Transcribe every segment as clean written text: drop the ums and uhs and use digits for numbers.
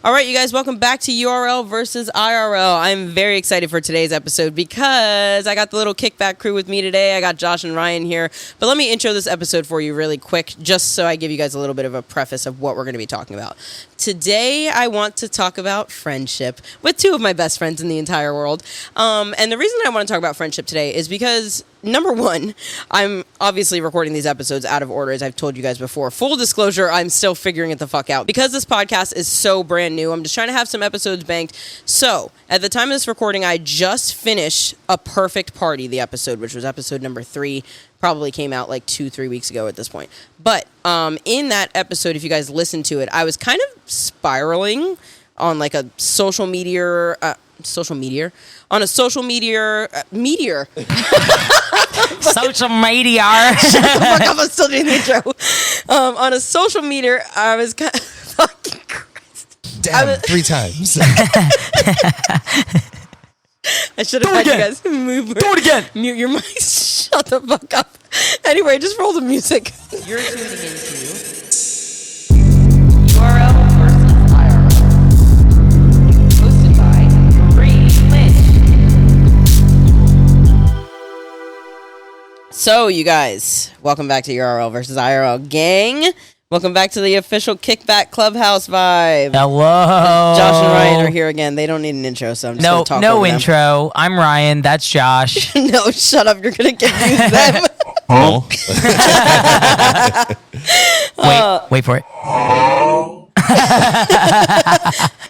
All right, you guys, welcome back to URL versus IRL. I'm very excited for today's episode because I got the little kickback crew with me today. I got Josh and Ryan here. But let me intro this episode for you really quick, just so I give you guys a little bit of a preface of what we're going to be talking about. Today, I want to talk about friendship with two of my best friends in the entire world. And the reason I want to talk about friendship today is because, number one, I'm obviously recording these episodes out of order, as I've told you guys before. Full disclosure, I'm still figuring it the fuck out. Because this podcast is so brand new, I'm just trying to have some episodes banked. So, at the time of this recording, I just finished A Perfect Party, the episode, which was episode number 3. Probably came out like 2-3 weeks ago at this point. But in that episode, if you guys listen to it, I was kind of spiraling on like a social media meteor. Social media. Shut the fuck up, I'm still doing the intro. On a social media, I was kind of fucking Christ. Damn, 3 times. I should have had you guys move. Do it again. Mute your mic. Shut the fuck up. Anyway, just roll the music. You're tuning into URL versus IRL. Hosted by Marie Lynch. So, you guys, welcome back to URL versus IRL gang. Welcome back to the official Kickback Clubhouse vibe. Hello. Josh and Ryan are here again. They don't need an intro, so I'm just going to talk over them. No intro. I'm Ryan. That's Josh. No, shut up. You're going to confuse them. Oh. Wait for it.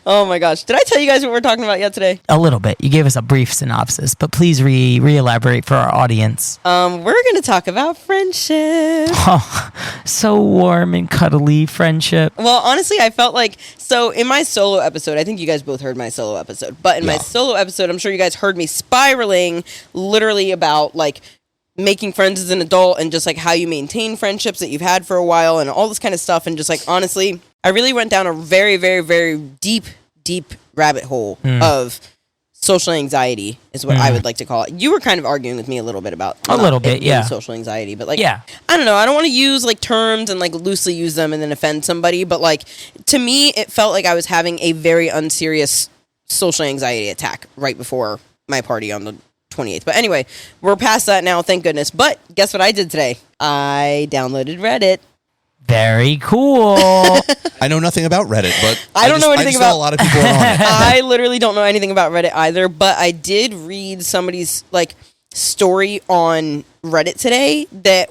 Oh my gosh. Did I tell you guys what we're talking about yet today? A little bit. You gave us a brief synopsis, but please re-elaborate for our audience. We're going to talk about friendship. Oh, so warm and cuddly friendship. Well, honestly, I felt like, so in my solo episode, I think you guys both heard my solo episode, but in my solo episode, I'm sure you guys heard me spiraling literally about like making friends as an adult and just like how you maintain friendships that you've had for a while and all this kind of stuff. And just like, honestly, I really went down a very, very, very deep rabbit hole of social anxiety is what I would like to call it. You were kind of arguing with me a little bit about social anxiety, but like, I don't know. I don't want to use like terms and like loosely use them and then offend somebody. But like, to me, it felt like I was having a very unserious social anxiety attack right before my party on the 28th. But anyway, we're past that now, thank goodness. But guess what I did today? I downloaded Reddit. Very cool. I know nothing about Reddit, but I don't know anything about a lot of people are on it. I literally don't know anything about Reddit either, but I did read somebody's like story on Reddit today that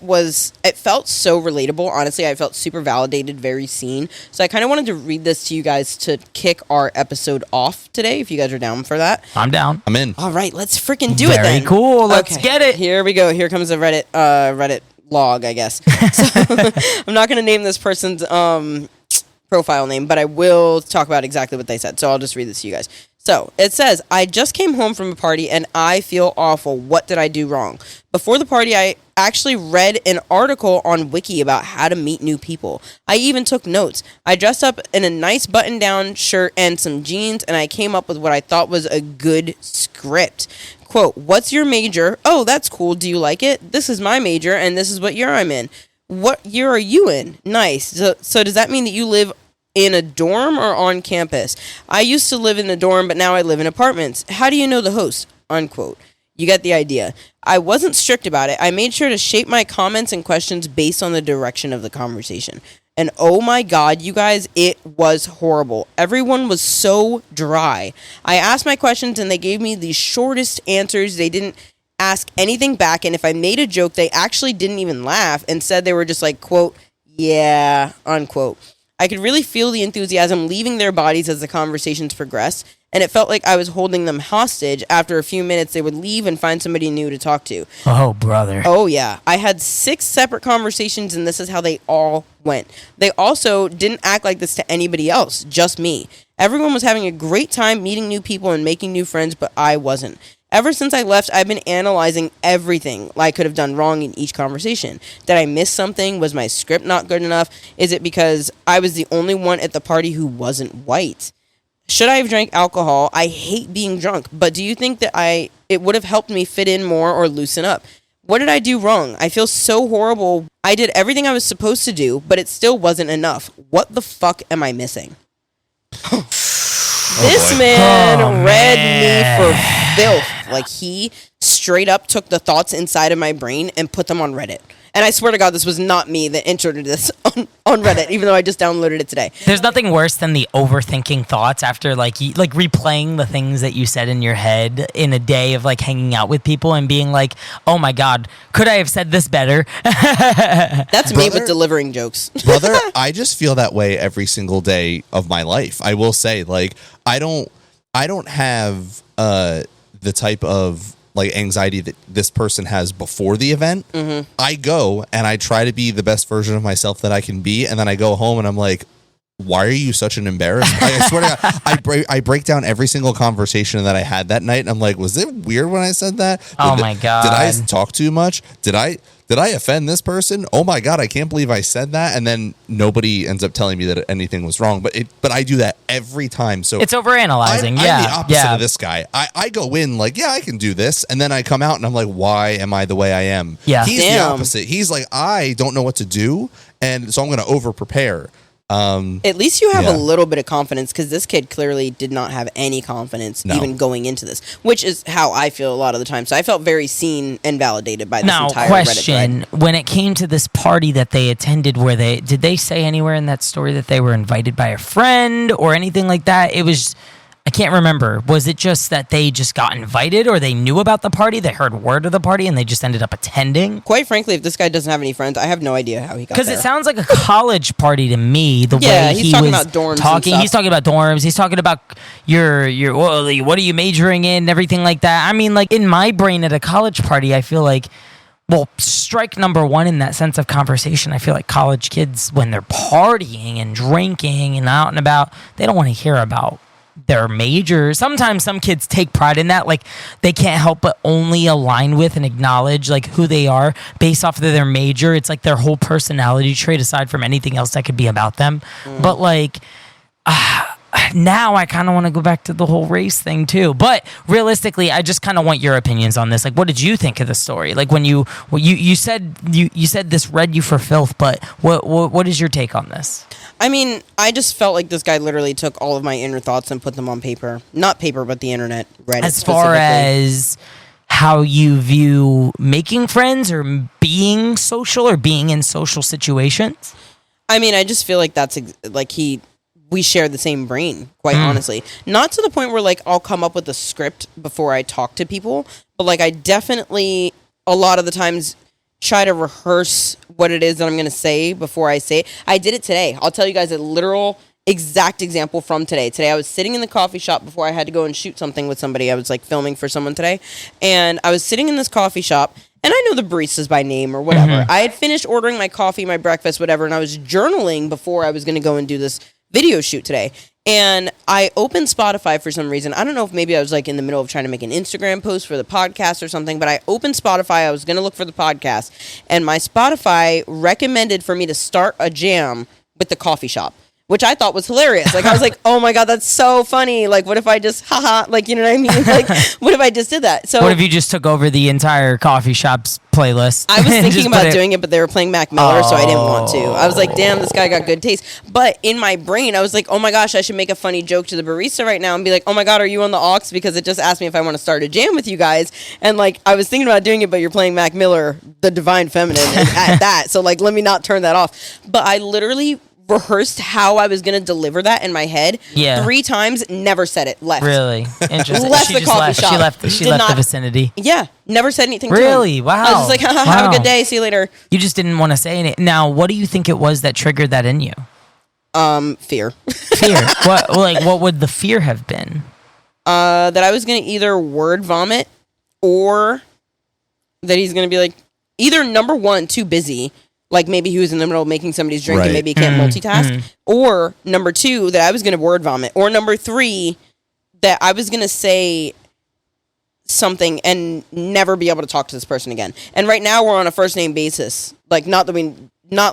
it felt so relatable. Honestly, I felt super validated, very seen. So I kind of wanted to read this to you guys to kick our episode off today, if you guys are down for that. I'm down. I'm in. All right, let's freaking do it then. Very cool. Let's get it. Here we go. Here comes the Reddit log, I guess. So, I'm not going to name this person's profile name, but I will talk about exactly what they said. So I'll just read this to you guys. So it says, I just came home from a party and I feel awful. What did I do wrong? Before the party, I actually read an article on Wiki about how to meet new people. I even took notes. I dressed up in a nice button-down shirt and some jeans, and I came up with what I thought was a good script. Quote, what's your major? Oh, that's cool. Do you like it? This is my major, and this is what year I'm in. What year are you in? Nice. So does that mean that you live in a dorm or on campus? I used to live in a dorm, but now I live in apartments. How do you know the host? Unquote. You get the idea. I wasn't strict about it. I made sure to shape my comments and questions based on the direction of the conversation. And oh my God, you guys, it was horrible. Everyone was so dry. I asked my questions and they gave me the shortest answers. They didn't ask anything back. And if I made a joke, they actually didn't even laugh and said they were just like, quote, yeah, unquote. I could really feel the enthusiasm leaving their bodies as the conversations progressed, and it felt like I was holding them hostage. After a few minutes, they would leave and find somebody new to talk to. Oh, brother. Oh, yeah. I had 6 separate conversations, and this is how they all went. They also didn't act like this to anybody else, just me. Everyone was having a great time meeting new people and making new friends, but I wasn't. Ever since I left, I've been analyzing everything I could have done wrong in each conversation. Did I miss something? Was my script not good enough? Is it because I was the only one at the party who wasn't white? Should I have drank alcohol? I hate being drunk, but do you think that it would have helped me fit in more or loosen up? What did I do wrong? I feel so horrible. I did everything I was supposed to do, but it still wasn't enough. What the fuck am I missing? This boy. man read me for filth. Like, he straight up took the thoughts inside of my brain and put them on Reddit. And I swear to God, this was not me that entered this on Reddit, even though I just downloaded it today. There's nothing worse than the overthinking thoughts after like replaying the things that you said in your head in a day of like hanging out with people and being like, oh my God, could I have said this better? That's me with delivering jokes. Brother, I just feel that way every single day of my life. I will say, like, I don't have the type of like anxiety that this person has before the event. Mm-hmm. I go and I try to be the best version of myself that I can be, and then I go home and I'm like, why are you such an embarrassment? I swear to God, I break down every single conversation that I had that night, and I'm like, was it weird when I said that? Oh my God. Did I talk too much? Did I offend this person? Oh my God, I can't believe I said that. And then nobody ends up telling me that anything was wrong. But I do that every time. So it's overanalyzing. I'm the opposite of this guy. I go in like, yeah, I can do this. And then I come out and I'm like, why am I the way I am? Yeah. He's the opposite. He's like, I don't know what to do. And so I'm going to over prepare. At least you have a little bit of confidence, because this kid clearly did not have any confidence even going into this, which is how I feel a lot of the time. So I felt very seen and validated by this entire Reddit thread. When it came to this party that they attended, did they say anywhere in that story that they were invited by a friend or anything like that? It was, I can't remember. Was it just that they just got invited, or they knew about the party, they heard word of the party, and they just ended up attending? Quite frankly, if this guy doesn't have any friends, I have no idea how he got there. Because it sounds like a college party to me, the way he's he talking was about dorms talking. and stuff. He's talking about dorms. He's talking about your what are you majoring in and everything like that. I mean, like, in my brain at a college party, I feel like, well, strike number one in that sense of conversation, I feel like college kids, when they're partying and drinking and out and about, they don't want to hear about their major. Sometimes some kids take pride in that, like they can't help but only align with and acknowledge like who they are based off of their major. It's like their whole personality trait aside from anything else that could be about them. But like now I kind of want to go back to the whole race thing too. But realistically, I just kind of want your opinions on this. Like, what did you think of the story? Like, when you said this read you for filth, but what is your take on this? I mean, I just felt like this guy literally took all of my inner thoughts and put them on paper. Not paper, but the internet. Reddit as far as how you view making friends or being social or being in social situations? I mean, I just feel like that's we share the same brain, quite honestly. Not to the point where like I'll come up with a script before I talk to people, but like I definitely a lot of the times try to rehearse what it is that I'm going to say before I say it. I did it today. I'll tell you guys a literal exact example from today. Today I was sitting in the coffee shop before I had to go and shoot something with somebody. I was like filming for someone today, and I was sitting in this coffee shop, and I know the baristas by name or whatever. I had finished ordering my coffee, my breakfast, whatever, and I was journaling before I was going to go and do this video shoot today. And I opened Spotify for some reason. I don't know if maybe I was like in the middle of trying to make an Instagram post for the podcast or something, but I opened Spotify. I was going to look for the podcast, and my Spotify recommended for me to start a jam with the coffee shop, which I thought was hilarious. Like, I was like, oh my God, that's so funny. Like, what if I just, like, you know what I mean? Like, what if I just did that? So, what if you just took over the entire coffee shop's playlist? I was thinking about doing it, but they were playing Mac Miller, so I didn't want to. I was like, damn, this guy got good taste. But in my brain, I was like, oh my gosh, I should make a funny joke to the barista right now and be like, oh my God, are you on the aux? Because it just asked me if I want to start a jam with you guys. And like, I was thinking about doing it, but you're playing Mac Miller, the Divine Feminine, at that. So like, let me not turn that off. But I literally rehearsed how I was going to deliver that in my head 3 times, never said it, left. Really? Interesting. Left the coffee shop. She left the vicinity. Yeah, never said anything Really? to him. Wow. I was just like, have a good day, see you later. You just didn't want to say anything. Now, what do you think it was that triggered that in you? Fear. Fear. What would the fear have been? That I was going to either word vomit, or that he's going to be like, either number one, too busy, like maybe he was in the middle of making somebody's drink and maybe he can't multitask. Or number 2, that I was going to word vomit. Or number 3, that I was going to say something and never be able to talk to this person again. And right now we're on a first name basis. Like, not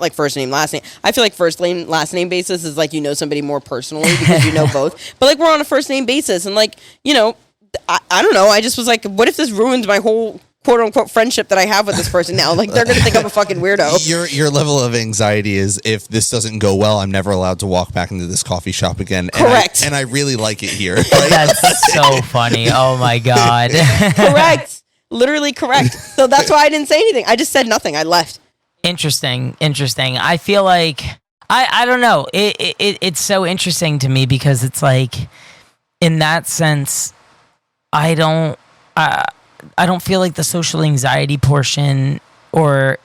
like first name, last name. I feel like first name, last name basis is like you know somebody more personally because you know both. But like we're on a first name basis, and like, you know, I don't know. I just was like, what if this ruins my whole quote unquote friendship that I have with this person now. Like, they're gonna think I'm a fucking weirdo. Your level of anxiety is, if this doesn't go well, I'm never allowed to walk back into this coffee shop again. Correct. And I really like it here. That's so funny. Oh my God. Correct. Literally correct. So that's why I didn't say anything. I just said nothing. I left. Interesting. I feel like I don't know. It's so interesting to me because it's like, in that sense, I don't feel like the social anxiety portion, or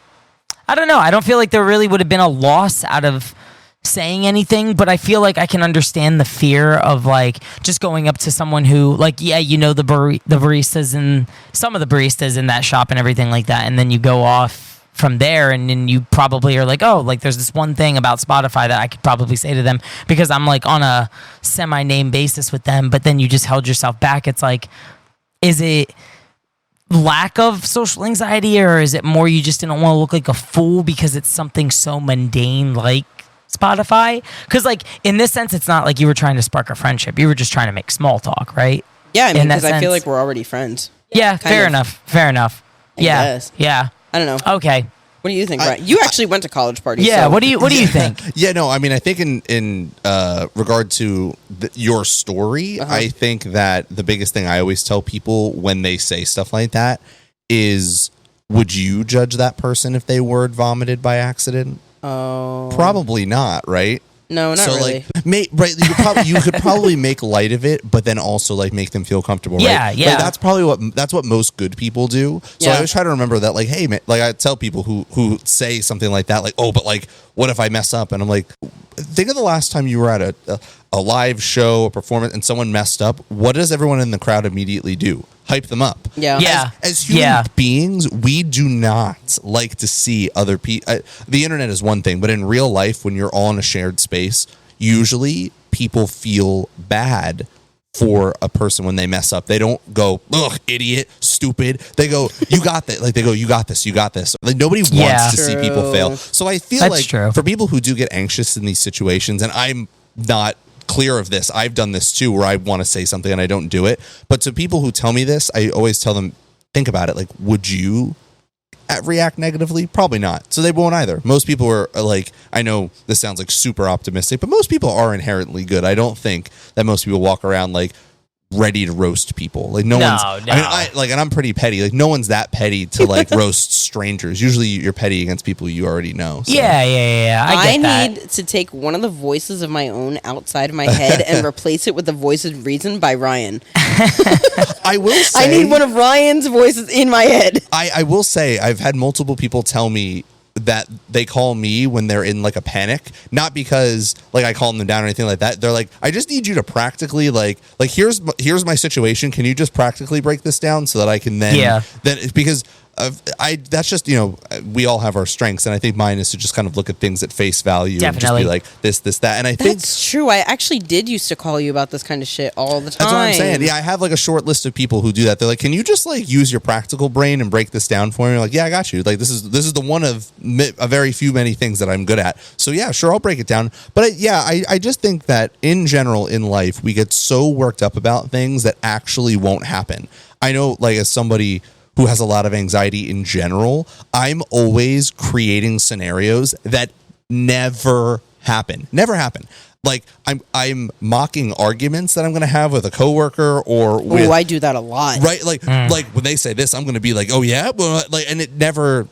I don't know. I don't feel like there really would have been a loss out of saying anything, but I feel like I can understand the fear of like just going up to someone who, like, yeah, you know, the baristas and some of the baristas in that shop and everything like that, and then you go off from there, and then you probably are like, oh, like there's this one thing about Spotify that I could probably say to them because I'm like on a semi-name basis with them, but then you just held yourself back. It's like, is it lack of social anxiety, or is it more you just didn't want to look like a fool because it's something so mundane like Spotify? Because like in this sense, it's not like you were trying to spark a friendship. You were just trying to make small talk, right? Yeah, I mean, because I feel like we're already friends. Yeah, fair enough. Yeah. I don't know. Okay. What do you think, Brian? You actually went to college parties. Yeah. So. What do you think? Yeah, no, I mean, I think in regard to your story, I think that the biggest thing I always tell people when they say stuff like that is, would you judge that person if they word vomited by accident? Oh. Probably not, right? No, not really. Like, right? You could probably make light of it, but then also like make them feel comfortable. Yeah, right? yeah. Like, that's what most good people do. So I always try to remember that. Like, hey, man, like I tell people who say something like that, like, oh, but like, what if I mess up? And I'm like, think of the last time you were at a live show, a performance, and someone messed up. What does everyone in the crowd immediately do? Hype them up. Yeah. As human beings, we do not like to see other people. The internet is one thing, but in real life, when you're all in a shared space, usually people feel bad for a person when they mess up. They don't go, ugh, idiot, stupid. They go, you got that. Like they go, you got this, you got this. Like nobody wants to see people fail. So I feel for people who do get anxious in these situations, and I'm not clear of this, I've done this too, where I want to say something and I don't do it. But to people who tell me this, I always tell them, think about it. Like, would you react negatively? Probably not. So they won't either. Most people are like, I know this sounds like super optimistic, but most people are inherently good. I don't think that most people walk around like ready to roast people. Like no one's. I mean, and I'm pretty petty. Like no one's that petty to like roast strangers. Usually you're petty against people you already know. So. Yeah. I need to take one of the voices of my own outside of my head and replace it with the voice of reason by Ryan. I will say, I need one of Ryan's voices in my head. I will say I've had multiple people tell me that they call me when they're in like a panic, not because like I calm them down or anything like that. They're like, I just need you to practically like here's my situation. Can you just practically break this down so that I can then because that's just, you know, we all have our strengths, and I think mine is to just kind of look at things at face value and just be like this, that. And I think that's true. I actually did used to call you about this kind of shit all the time. That's what I'm saying. Yeah, I have like a short list of people who do that. They're like, can you just like use your practical brain and break this down for me? I'm like, yeah, I got you. Like this is the one of a very few many things that I'm good at. So yeah, sure, I'll break it down. But I just think that in general in life we get so worked up about things that actually won't happen. I know, like, as somebody who has a lot of anxiety in general, I'm always creating scenarios that never happen. Like I'm mocking arguments that I'm going to have with a coworker or with. Oh, I do that a lot. Right, like when they say this, I'm going to be like, oh yeah, well, like, and it never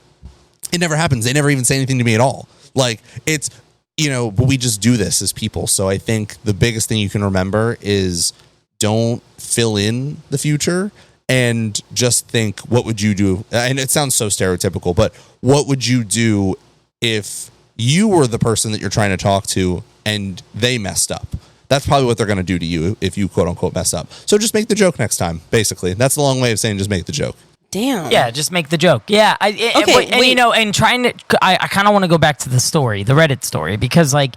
happens. They never even say anything to me at all. Like it's, you know, but we just do this as people. So I think the biggest thing you can remember is don't fill in the future. And just think, what would you do? And it sounds so stereotypical, but what would you do if you were the person that you're trying to talk to and they messed up? That's probably what they're going to do to you if you quote unquote mess up. So just make the joke next time, basically. That's the long way of saying just make the joke. Damn. Yeah, just make the joke. Yeah. You know, and trying to, I kind of want to go back to the story, the Reddit story, because like,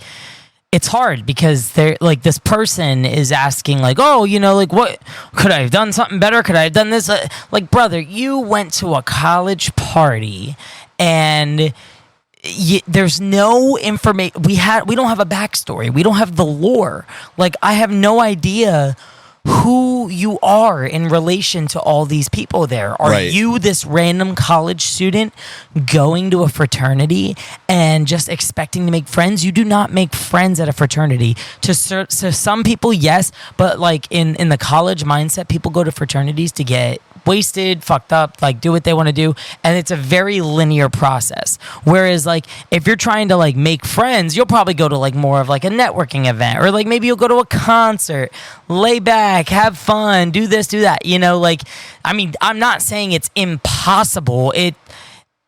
it's hard because they're like this person is asking like, oh, you know, like what could I have done something better? Could I have done this? Like, brother, you went to a college party and there's no information. We don't have a backstory. We don't have the lore. Like, I have no idea who you are in relation to all these people there. Are Right. you this random college student going to a fraternity and just expecting to make friends? You do not make friends at a fraternity. To some people, yes, but like in the college mindset, people go to fraternities to get wasted, fucked up, like do what they want to do, and it's a very linear process. Whereas like if you're trying to like make friends, you'll probably go to like more of like a networking event, or like maybe you'll go to a concert, lay back, have fun, do this, do that, you know. Like, I mean, I'm not saying it's impossible.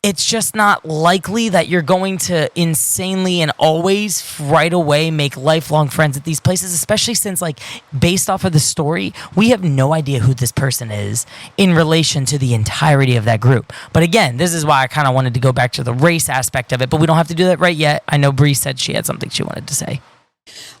It's just not likely that you're going to insanely and always right away make lifelong friends at these places, especially since, like, based off of the story, we have no idea who this person is in relation to the entirety of that group. But again, this is why I kind of wanted to go back to the race aspect of it, but we don't have to do that right yet. I know Bree said she had something she wanted to say.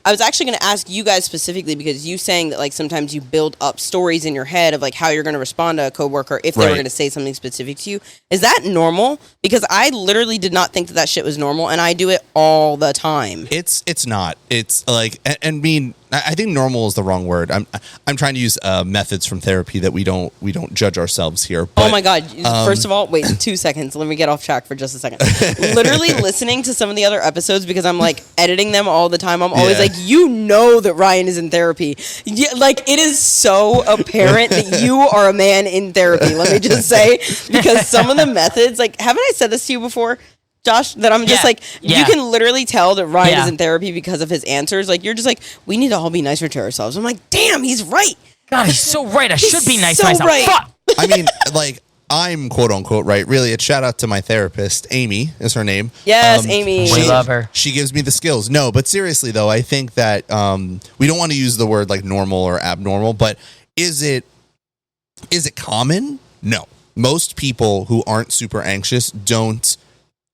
I was actually going to ask you guys specifically, because you saying that like sometimes you build up stories in your head of like how you're going to respond to a coworker if they were going to say something specific to you. Is that normal? Because I literally did not think that shit was normal, and I do it all the time. It's not. It's like, and mean, I think normal is the wrong word. I'm trying to use methods from therapy that we don't judge ourselves here. But, oh my God. First of all, wait 2 seconds. Let me get off track for just a second. Literally listening to some of the other episodes, because I'm like editing them all the time. I'm always like, you know that Ryan is in therapy. Yeah, like, it is so apparent that you are a man in therapy. Let me just say, because some of the methods, like, haven't I said this to you before, Josh, that I'm just like, you can literally tell that Ryan is in therapy because of his answers. Like, you're just like, we need to all be nicer to ourselves. I'm like, damn, he's right. God, he's so right. I should be nice to myself. Right. Fuck. I mean, like, I'm quote unquote right. Really, it's shout out to my therapist. Amy is her name. Yes, Amy. We love her. She gives me the skills. No, but seriously though, I think that we don't want to use the word like normal or abnormal, but is it common? No. Most people who aren't super anxious don't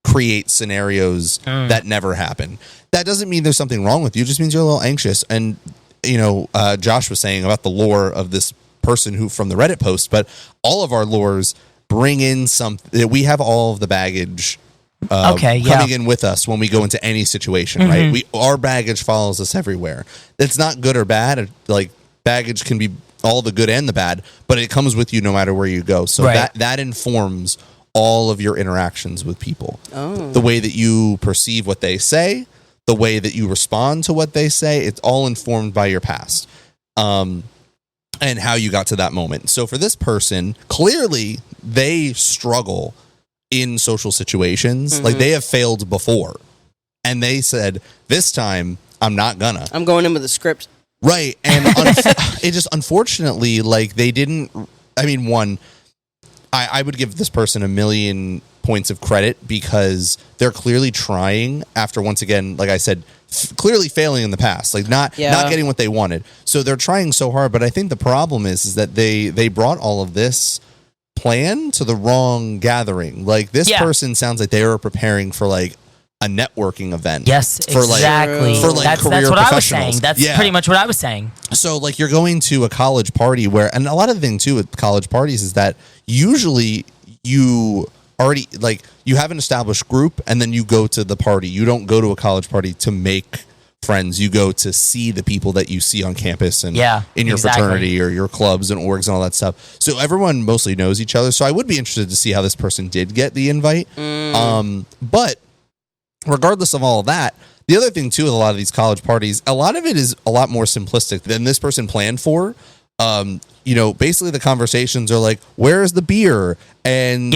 create scenarios that never happen. That doesn't mean there's something wrong with you. It just means you're a little anxious. And you know, Josh was saying about the lore of this person who from the Reddit post, but all of our lores bring in we have all of the baggage coming in with us when we go into any situation, right? Our baggage follows us everywhere. It's not good or bad. Like, baggage can be all the good and the bad, but it comes with you no matter where you go. So that informs all of your interactions with people. The way that you perceive what they say, the way that you respond to what they say, it's all informed by your past. And how you got to that moment. So for this person, clearly they struggle in social situations. Like, they have failed before. And they said, this time, I'm not gonna. I'm going in with a script. Right. And it just, unfortunately, like, they didn't, I mean, one, I would give this person 1,000,000 points of credit, because they're clearly trying after, once again, like I said, clearly failing in the past, like not getting what they wanted. So they're trying so hard, but I think the problem is that they brought all of this plan to the wrong gathering. Like, this person sounds like they were preparing for like a networking event. Yes, for exactly. Like, for like that's career what I was professionals. saying. That's pretty much what I was saying. So like, you're going to a college party where, and a lot of the thing too with college parties is that usually you already, like, you have an established group and then you go to the party. You don't go to a college party to make friends. You go to see the people that you see on campus and in your fraternity or your clubs and orgs and all that stuff. So everyone mostly knows each other. So I would be interested to see how this person did get the invite. But regardless of all of that, the other thing too with a lot of these college parties, a lot of it is a lot more simplistic than this person planned for. You know, basically the conversations are like, where's the beer? And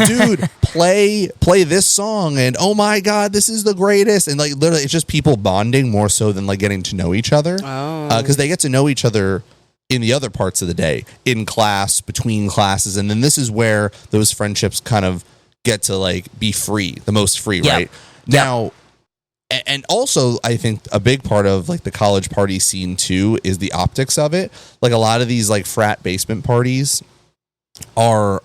dude, play this song, and oh my God, this is the greatest. And like, literally, it's just people bonding more so than like getting to know each other. Because they get to know each other in the other parts of the day, in class, between classes. And then this is where those friendships kind of get to like be free, the most free, right? Now, and also, I think a big part of like the college party scene too is the optics of it. Like, a lot of these like frat basement parties are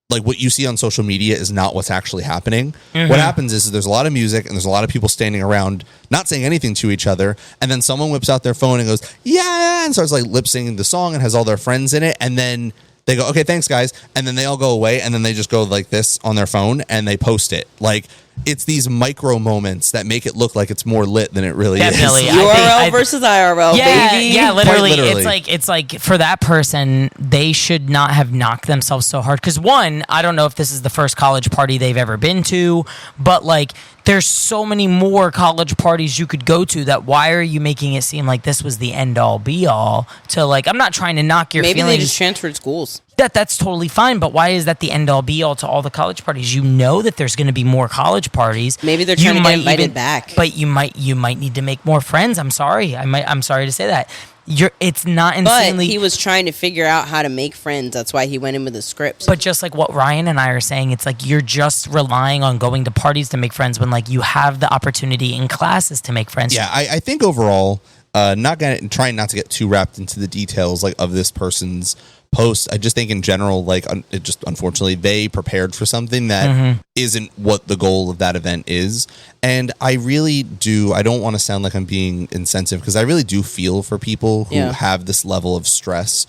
like, what you see on social media is not what's actually happening. What happens is there's a lot of music and there's a lot of people standing around not saying anything to each other, and then someone whips out their phone and goes, yeah, and starts like lip singing the song and has all their friends in it, and then they go, okay, thanks guys, and then they all go away, and then they just go like this on their phone and they post it. Like, it's these micro moments that make it look like it's more lit than it really Definitely. is. URL versus IRL, baby. Yeah, literally. Quite literally. It's like for that person, they should not have knocked themselves so hard. Because one, I don't know if this is the first college party they've ever been to, but like there's so many more college parties you could go to that why are you making it seem like this was the end all be all to like, I'm not trying to knock your Maybe feelings. they just transferred schools. That's totally fine, but why is that the end all be all to all the college parties? You know that there's going to be more college parties. Maybe they're trying to get invited back. But you might need to make more friends. I'm sorry. I'm sorry to say that. It's not insanely. But he was trying to figure out how to make friends. That's why he went in with a script. But just like what Ryan and I are saying, it's like you're just relying on going to parties to make friends when like you have the opportunity in classes to make friends. Yeah, I think overall, trying not to get too wrapped into the details like of this person's post. I just think in general, like it just unfortunately they prepared for something that isn't what the goal of that event is. And I really do. I don't want to sound like I'm being insensitive because I really do feel for people who have this level of stress,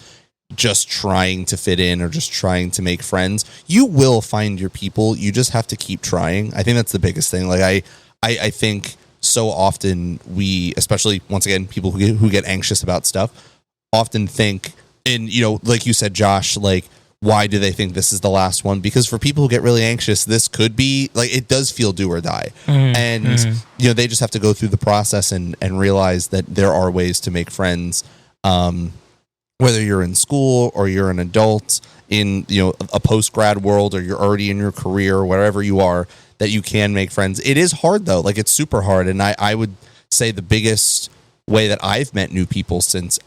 just trying to fit in or just trying to make friends. You will find your people. You just have to keep trying. I think that's the biggest thing. Like I think so often we, especially once again, people who get anxious about stuff, often think. And, you know, like you said, Josh, like, why do they think this is the last one? Because for people who get really anxious, this could be, like, it does feel do or die. And, you know, they just have to go through the process and realize that there are ways to make friends, whether you're in school or you're an adult in, you know, a post-grad world or you're already in your career or wherever you are, that you can make friends. It is hard, though. Like, it's super hard. And I would say the biggest way that I've met new people since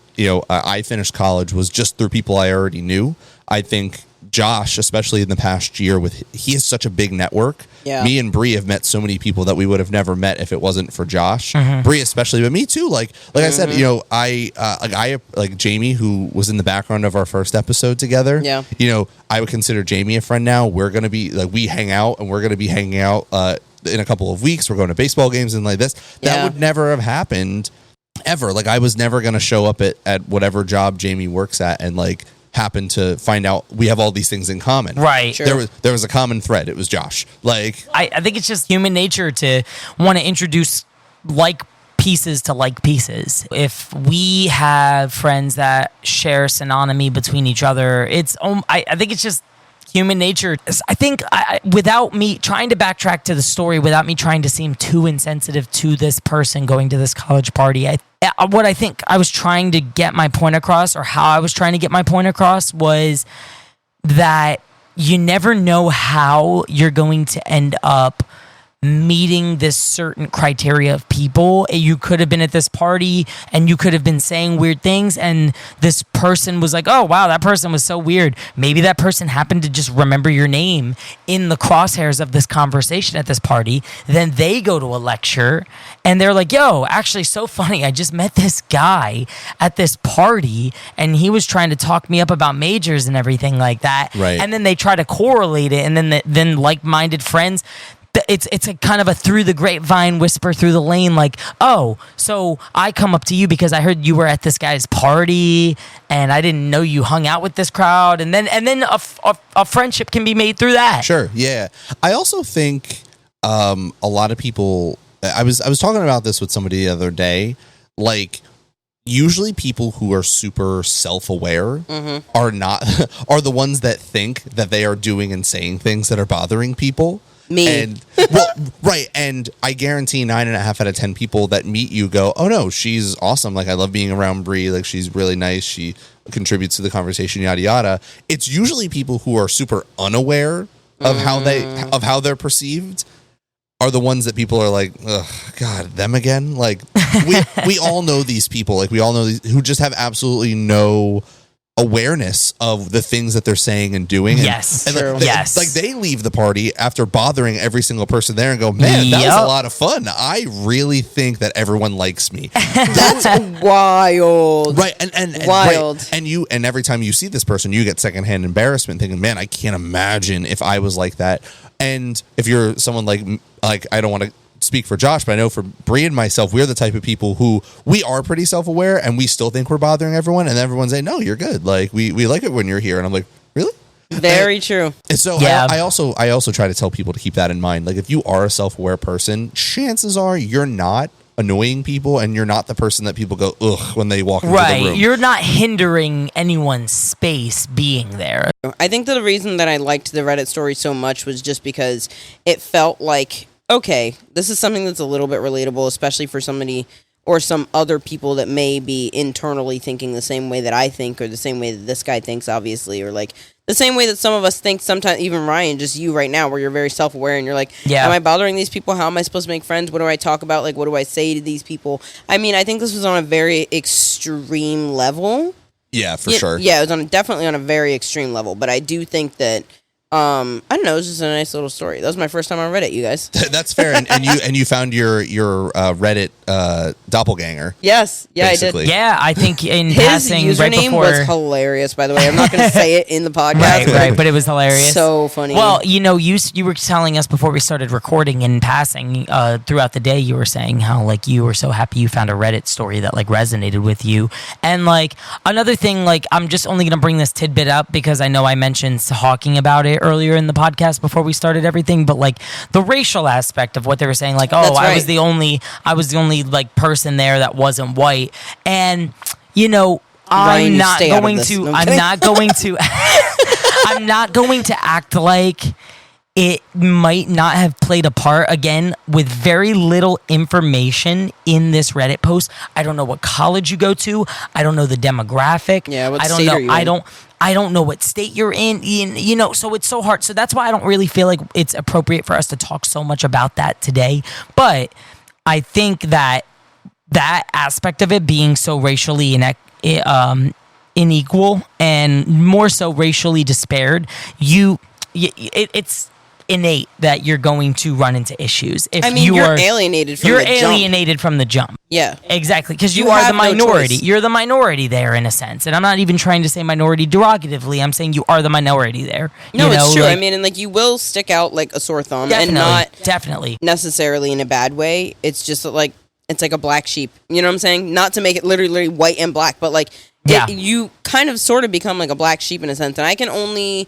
I finished college was just through people I already knew. I think Josh, especially in the past year, he has such a big network. Yeah. Me and Bree have met so many people that we would have never met if it wasn't for Josh. Bree especially, but me too. Like I said, I like Jamie, who was in the background of our first episode together. Yeah. I would consider Jamie a friend now. We're gonna be like we hang out, and we're gonna be hanging out in a couple of weeks. We're going to baseball games and like this. That would never have happened. Ever. Like I was never going to show up at whatever job Jamie works at and like happen to find out we have all these things in common. Right. Sure. There was a common thread. It was Josh. Like I think it's just human nature to want to introduce like pieces to like pieces. If we have friends that share synonymy between each other, I think it's just human nature. I think without me trying to backtrack to the story, without me trying to seem too insensitive to this person going to this college party, what I think I was trying to get my point across, or how I was trying to get my point across, was that you never know how you're going to end up meeting this certain criteria of people. You could have been at this party and you could have been saying weird things, and this person was like, oh wow, that person was so weird. Maybe that person happened to just remember your name in the crosshairs of this conversation at this party. Then they go to a lecture and they're like, yo, actually so funny, I just met this guy at this party and he was trying to talk me up about majors and everything like that. Right. And then they try to correlate it, and then like-minded friends, it's a kind of a through the grapevine whisper through the lane, like, oh, so I come up to you because I heard you were at this guy's party and I didn't know you hung out with this crowd, and then a friendship can be made through that. Sure, yeah. I also think a lot of people. I was talking about this with somebody the other day. Like, usually people who are super self-aware are the ones that think that they are doing and saying things that are bothering people. Me. And right. And I guarantee 9.5 out of 10 people that meet you go, oh no, she's awesome. Like I love being around Bree. Like she's really nice. She contributes to the conversation, yada, yada. It's usually people who are super unaware of how they're perceived are the ones that people are like, ugh, God, them again. Like we all know these people. Like we all know these who just have absolutely no awareness of the things that they're saying and doing. Yes. And yes. Like they leave the party after bothering every single person there and go, man, that was a lot of fun. I really think that everyone likes me. That's wild. Right. And wild. Right. And every time you see this person, you get secondhand embarrassment thinking, man, I can't imagine if I was like that. And if you're someone like I don't want to speak for Josh, but I know for Bree and myself, we're the type of people who we are pretty self-aware and we still think we're bothering everyone, and everyone's saying, no, you're good. Like we like it when you're here. And I'm like, really? Very true. And so Yeah. I also try to tell people to keep that in mind. Like if you are a self-aware person, chances are you're not annoying people and you're not the person that people go ugh when they walk into the room. You're not hindering anyone's space being there. I think that the reason that I liked the Reddit story so much was just because it felt like, okay, this is something that's a little bit relatable, especially for somebody or some other people that may be internally thinking the same way that I think, or the same way that this guy thinks, obviously, or like the same way that some of us think sometimes, even Ryan, just you right now, where you're very self-aware and you're like, am I bothering these people? How am I supposed to make friends? What do I talk about? Like, what do I say to these people? I mean, I think this was on a very extreme level. Yeah, for sure. Yeah, it was definitely on a very extreme level, but I do think that I don't know, it's just a nice little story. That was my first time on Reddit, you guys. That's fair. And you found your Reddit doppelganger. Yes, yeah, basically. I did. Yeah, I think in His passing username right before was hilarious, by the way. I'm not going to say it in the podcast. right, but it was hilarious. So funny. Well, you were telling us before we started recording in passing throughout the day, you were saying how like you were so happy you found a Reddit story that like resonated with you. And like another thing, like I'm just only going to bring this tidbit up because I know I mentioned talking about it earlier in the podcast before we started everything, but like the racial aspect of what they were saying, like, oh, That's right. I was the only like person there that wasn't white. And you know, Ryan, I'm not going this. to No, I'm not going to I'm not going to act like it might not have played a part. Again, with very little information in this Reddit post. I don't know what college you go to. I don't know the demographic. Yeah, what I don't state know. are you in? I don't know what state you're in, you know, so it's so hard. So that's why I don't really feel like it's appropriate for us to talk so much about that today. But I think that aspect of it being so racially unequal and more so racially disparate, it's innate that you're going to run into issues. If you're alienated from from the jump. Yeah. Exactly, because you You are have the no minority. choice. You're the minority there in a sense. And I'm not even trying to say minority derogatively. I'm saying you are the minority there. No, you know, it's true. like, I mean, and like you will stick out like a sore thumb, definitely, and not definitely. necessarily in a bad way. It's just like it's like a black sheep. You know what I'm saying? Not to make it literally white and black, but like you kind of sort of become like a black sheep in a sense. And I can only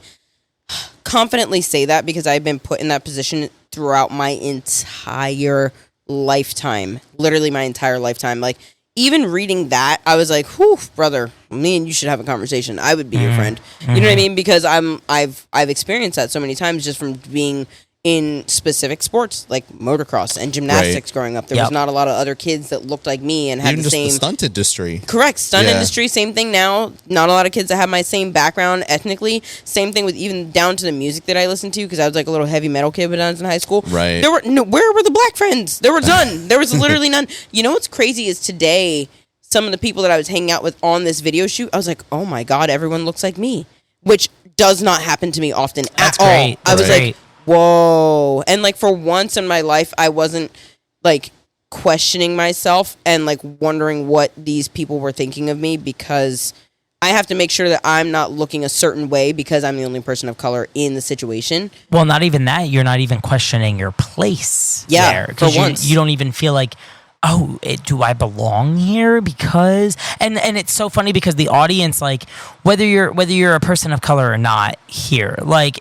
confidently say that because I've been put in that position throughout my entire lifetime. Literally my entire lifetime. Like even reading that, I was like, whew, brother, me and you should have a conversation. I would be your friend. You know what I mean? Because I've experienced that so many times just from being in specific sports like motocross and gymnastics growing up. There was not a lot of other kids that looked like me and had Even the just same the stunt industry. Correct. Stunt industry, same thing now. Not a lot of kids that have my same background ethnically. Same thing with even down to the music that I listened to because I was like a little heavy metal kid when I was in high school. Right. Where were the black friends? There was none. There was literally none. You know what's crazy is today, some of the people that I was hanging out with on this video shoot, I was like, oh my God, everyone looks like me. Which does not happen to me often at all. I was like, whoa. And like for once in my life, I wasn't like questioning myself and like wondering what these people were thinking of me because I have to make sure that I'm not looking a certain way because I'm the only person of color in the situation. Well, not even that. You're not even questioning your place there. For once. You don't even feel like, oh, do I belong here? Because and it's so funny because the audience, like whether you're a person of color or not here, like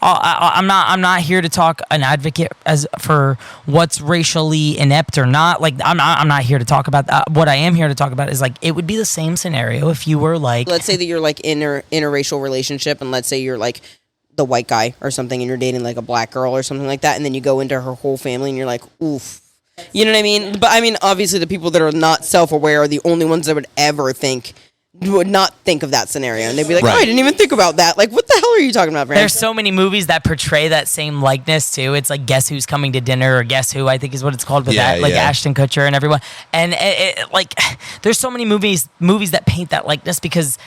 I'm not here to talk an advocate as for what's racially inept or not. Like I'm not here to talk about that. What I am here to talk about is like it would be the same scenario if you were like, let's say that you're like in a interracial relationship, and let's say you're like the white guy or something, and you're dating like a black girl or something like that, and then you go into her whole family, and you're like, oof. You know what I mean? But I mean, obviously, the people that are not self-aware are the only ones that would not think of that scenario, and they'd be like, "Oh, I didn't even think about that." Like, what the hell are you talking about, Brandon? There's so many movies that portray that same likeness too. It's like Guess Who's Coming to Dinner or Guess Who, I think is what it's called with Ashton Kutcher and everyone. And it, like, there's so many movies that paint that likeness because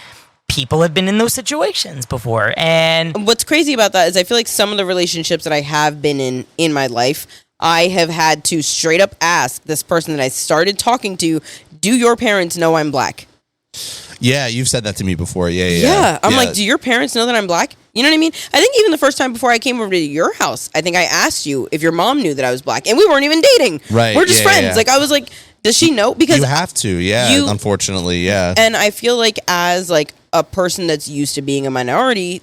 people have been in those situations before. And what's crazy about that is I feel like some of the relationships that I have been in my life, I have had to straight up ask this person that I started talking to, do your parents know I'm black? Yeah, you've said that to me before. Yeah. I'm like, do your parents know that I'm black? You know what I mean? I think even the first time before I came over to your house, I think I asked you if your mom knew that I was black, and we weren't even dating. Right. We're just friends. Yeah. Like, I was like, does she know? Because you have to, unfortunately, yeah. And I feel like as like a person that's used to being a minority,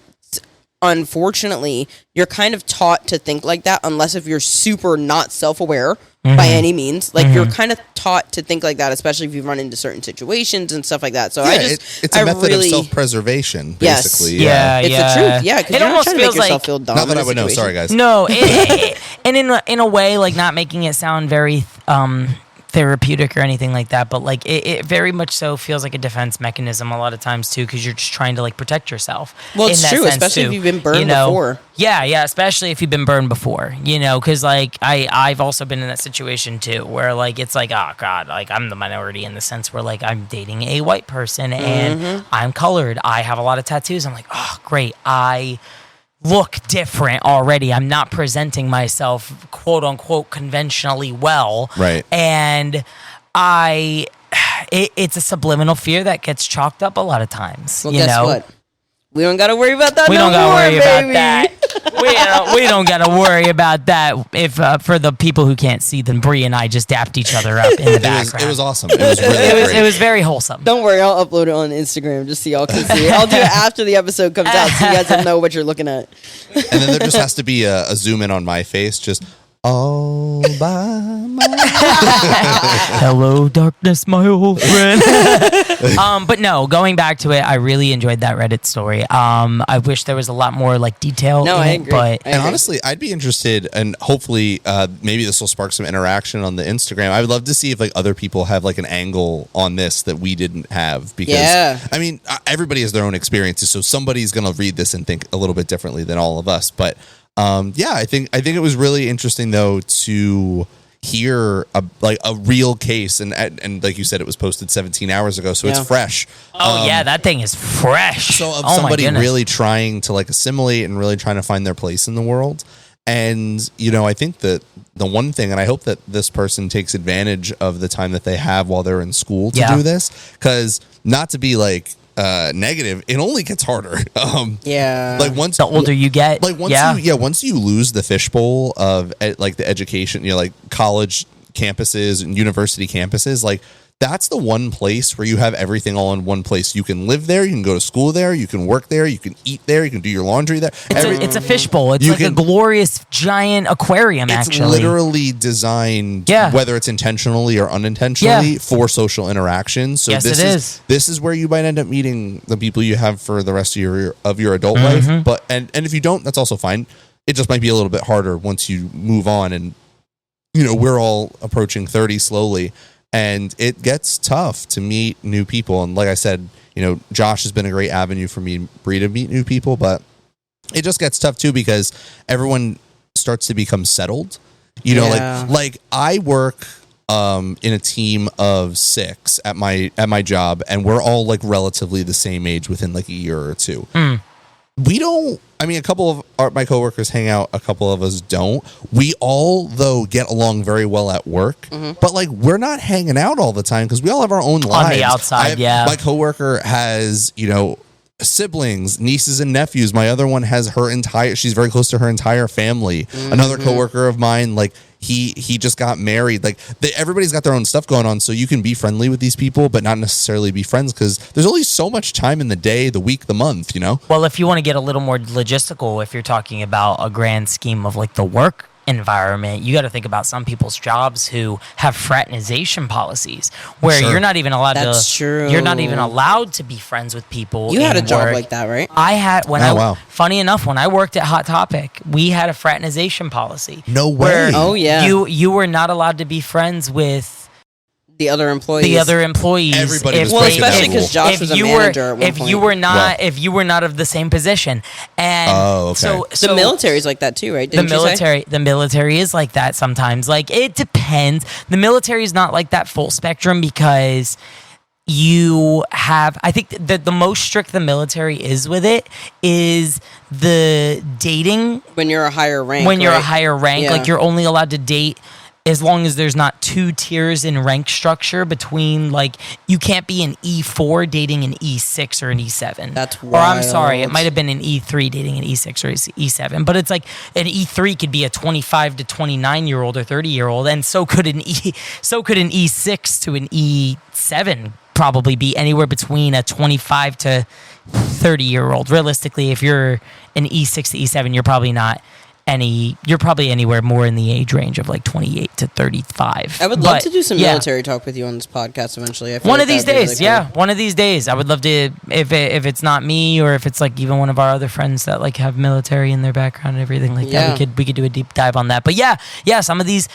unfortunately, you're kind of taught to think like that unless if you're super not self-aware by any means. Like, you're kind of taught to think like that, especially if you run into certain situations and stuff like that. So it's a method of self-preservation, basically. Yes. It's the truth. Yeah, because it you're not almost trying to feels make yourself like, feel dumb. Not that in I a would know. situation. Sorry, guys. No, and in a way, like, not making it sound very therapeutic or anything like that, but like it very much so feels like a defense mechanism a lot of times too, because you're just trying to like protect yourself. Well, it's in that true, sense, especially too. if you've been burned before. Yeah, especially if you've been burned before, because like I've also been in that situation too, where like it's like, oh god, like I'm the minority in the sense where like I'm dating a white person and I'm colored, I have a lot of tattoos. I'm like, oh great, I look different already. I'm not presenting myself quote unquote conventionally well. Right. And it's a subliminal fear that gets chalked up a lot of times. Well, guess what? We don't got to worry about that We no don't got to more, worry baby. about that. We don't got to worry about that. If for the people who can't see, then Bree and I just dapped each other up in the background. It was awesome. It was really great. It was very wholesome. Don't worry, I'll upload it on Instagram just so y'all can see it. I'll do it after the episode comes out so you guys will know what you're looking at. And then there just has to be a zoom in on my face, just all by myself. Hello, darkness, my old friend. But no, going back to it, I really enjoyed that Reddit story. I wish there was a lot more like detail. No, in I it, agree. But And honestly, I'd be interested, and hopefully, maybe this will spark some interaction on the Instagram. I would love to see if like other people have like an angle on this that we didn't have. Because I mean, everybody has their own experiences, so somebody's gonna read this and think a little bit differently than all of us. But I think it was really interesting though to hear a real case, and like you said, it was posted 17 hours ago, so it's fresh. That thing is fresh. So of Oh, my somebody goodness. really trying to like assimilate and really trying to find their place in the world. And, I think that the one thing, and I hope that this person takes advantage of the time that they have while they're in school to do this, because not to be like negative, it only gets harder. Like once the older you get, once you lose the fishbowl of like the education, like college campuses and university campuses, like that's the one place where you have everything all in one place. You can live there, you can go to school there, you can work there, you can eat there, you can do your laundry there. It's a fishbowl. It's like a glorious giant aquarium, it's actually. literally designed, whether it's intentionally or unintentionally, for social interaction. So Yes, this is where you might end up meeting the people you have for the rest of your adult life. But and if you don't, that's also fine. It just might be a little bit harder once you move on, and we're all approaching 30 slowly. And it gets tough to meet new people. And like I said, Josh has been a great avenue for me and Bree to meet new people, but it just gets tough too because everyone starts to become settled. Like I work in a team of 6 at my job, and we're all like relatively the same age within like a year or two. A couple of my coworkers hang out, a couple of us don't. We all, though, get along very well at work, but like we're not hanging out all the time because we all have our own lives. On the outside, My coworker has, siblings, nieces and nephews. My other one has she's very close to her entire family. Another coworker of mine, like he just got married. Like everybody's got their own stuff going on, so you can be friendly with these people, but not necessarily be friends because there's only so much time in the day, the week, the month. Well, if you want to get a little more logistical, if you're talking about a grand scheme of like the work environment, you got to think about some people's jobs who have fraternization policies where you're not even allowed you're not even allowed to be friends with people. You had a job work. like that, right? I had funny enough, when I worked at Hot Topic, we had a fraternization policy. No way. Oh yeah. You were not allowed to be friends with the other employees. Everybody was breaking especially because Josh was a manager at one if point. If you were not of the same position, and so the military's like that too, right? The military is like that sometimes. Like it depends. The military is not like that full spectrum because you have. I think that the most strict the military is with it is the dating when you're a higher rank. You're a higher rank, like you're only allowed to date as long as there's not 2 tiers in rank structure between, like, you can't be an E4 dating an E6 or an E7. That's wild. Or I'm sorry, it might have been an E3 dating an E6 or E7. But it's like an E3 could be a 25 to 29-year-old or 30-year-old, and so could an E6 to an E7 probably be anywhere between a 25 to 30-year-old. Realistically, if you're an E6 to E7, you're probably anywhere more in the age range of like 28 to 35. I would love to do some military talk with you on this podcast eventually. I feel one like of these that'd be days, really cool. one of these days. I would love to, if it's not me or if it's like even one of our other friends that like have military in their background and everything like that, we could do a deep dive on that. But yeah, some of these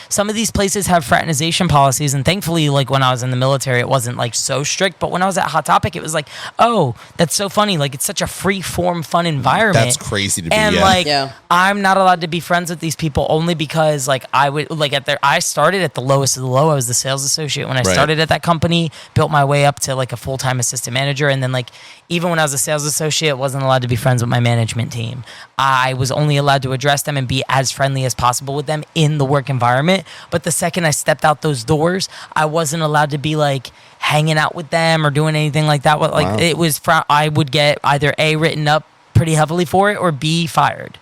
places have fraternization policies, and thankfully, like when I was in the military, it wasn't like so strict. But when I was at Hot Topic, it was like, oh, that's so funny. Like it's such a free form, fun environment. That's crazy to be. And I'm not allowed to be friends with these people only because like I would like I started at the lowest of the low. I was the sales associate when I started at that company, built my way up to like a full-time assistant manager, and then like even when I was a sales associate, wasn't allowed to be friends with my management team. I was only allowed to address them and be as friendly as possible with them in the work environment. But the second I stepped out those doors, I wasn't allowed to be like hanging out with them or doing anything like that. Like it was I would get either A, written up pretty heavily for it, or B, fired.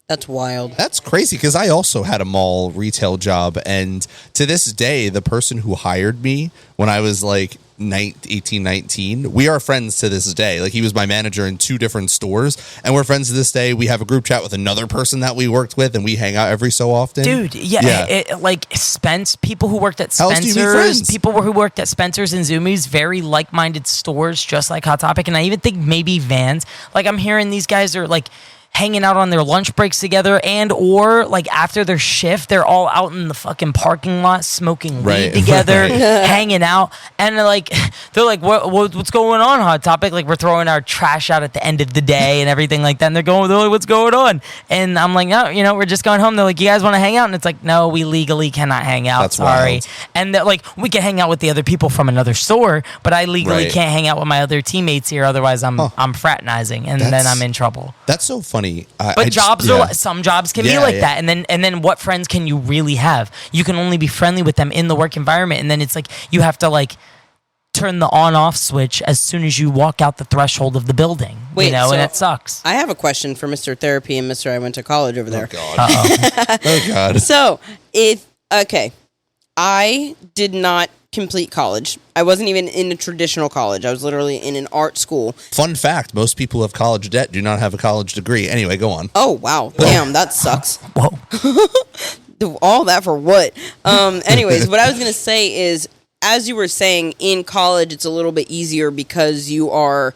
That's wild. That's crazy because I also had a mall retail job, and to this day, the person who hired me when I was like 18, 19, we are friends to this day. Like he was my manager in 2 different stores, and we're friends to this day. We have a group chat with another person that we worked with, and we hang out every so often. Dude, like people who worked at Spencer's, who worked at Spencer's and Zumiez, very like-minded stores, just like Hot Topic, and I even think maybe Vans. Like I'm hearing these guys are like hanging out on their lunch breaks together, and or like after their shift, they're all out in the fucking parking lot smoking weed together, hanging out, and they're like what's going on, Hot Topic? Like we're throwing our trash out at the end of the day and everything like that, and they're like, what's going on? And I'm like, no, we're just going home. They're like, you guys want to hang out? And it's like, no, we legally cannot hang out. That's sorry. Wild. And that like we can hang out with the other people from another store, but I legally can't hang out with my other teammates here, otherwise I'm fraternizing, and then I'm in trouble. That's so funny. But some jobs can be like that, and then what friends can you really have? You can only be friendly with them in the work environment, and then it's like you have to like turn the on-off switch as soon as you walk out the threshold of the building. Wait, and it sucks. I have a question for Mr. Therapy and Mr. I went to college over there. Oh God. Oh God. So I did not complete college. I wasn't even in a traditional college. I was literally in an art school. Fun fact, most people who have college debt do not have a college degree. Anyway, go on. Oh, wow. Damn, that sucks. Whoa. All that for what? Anyways, what I was going to say is, as you were saying, in college, it's a little bit easier because you are,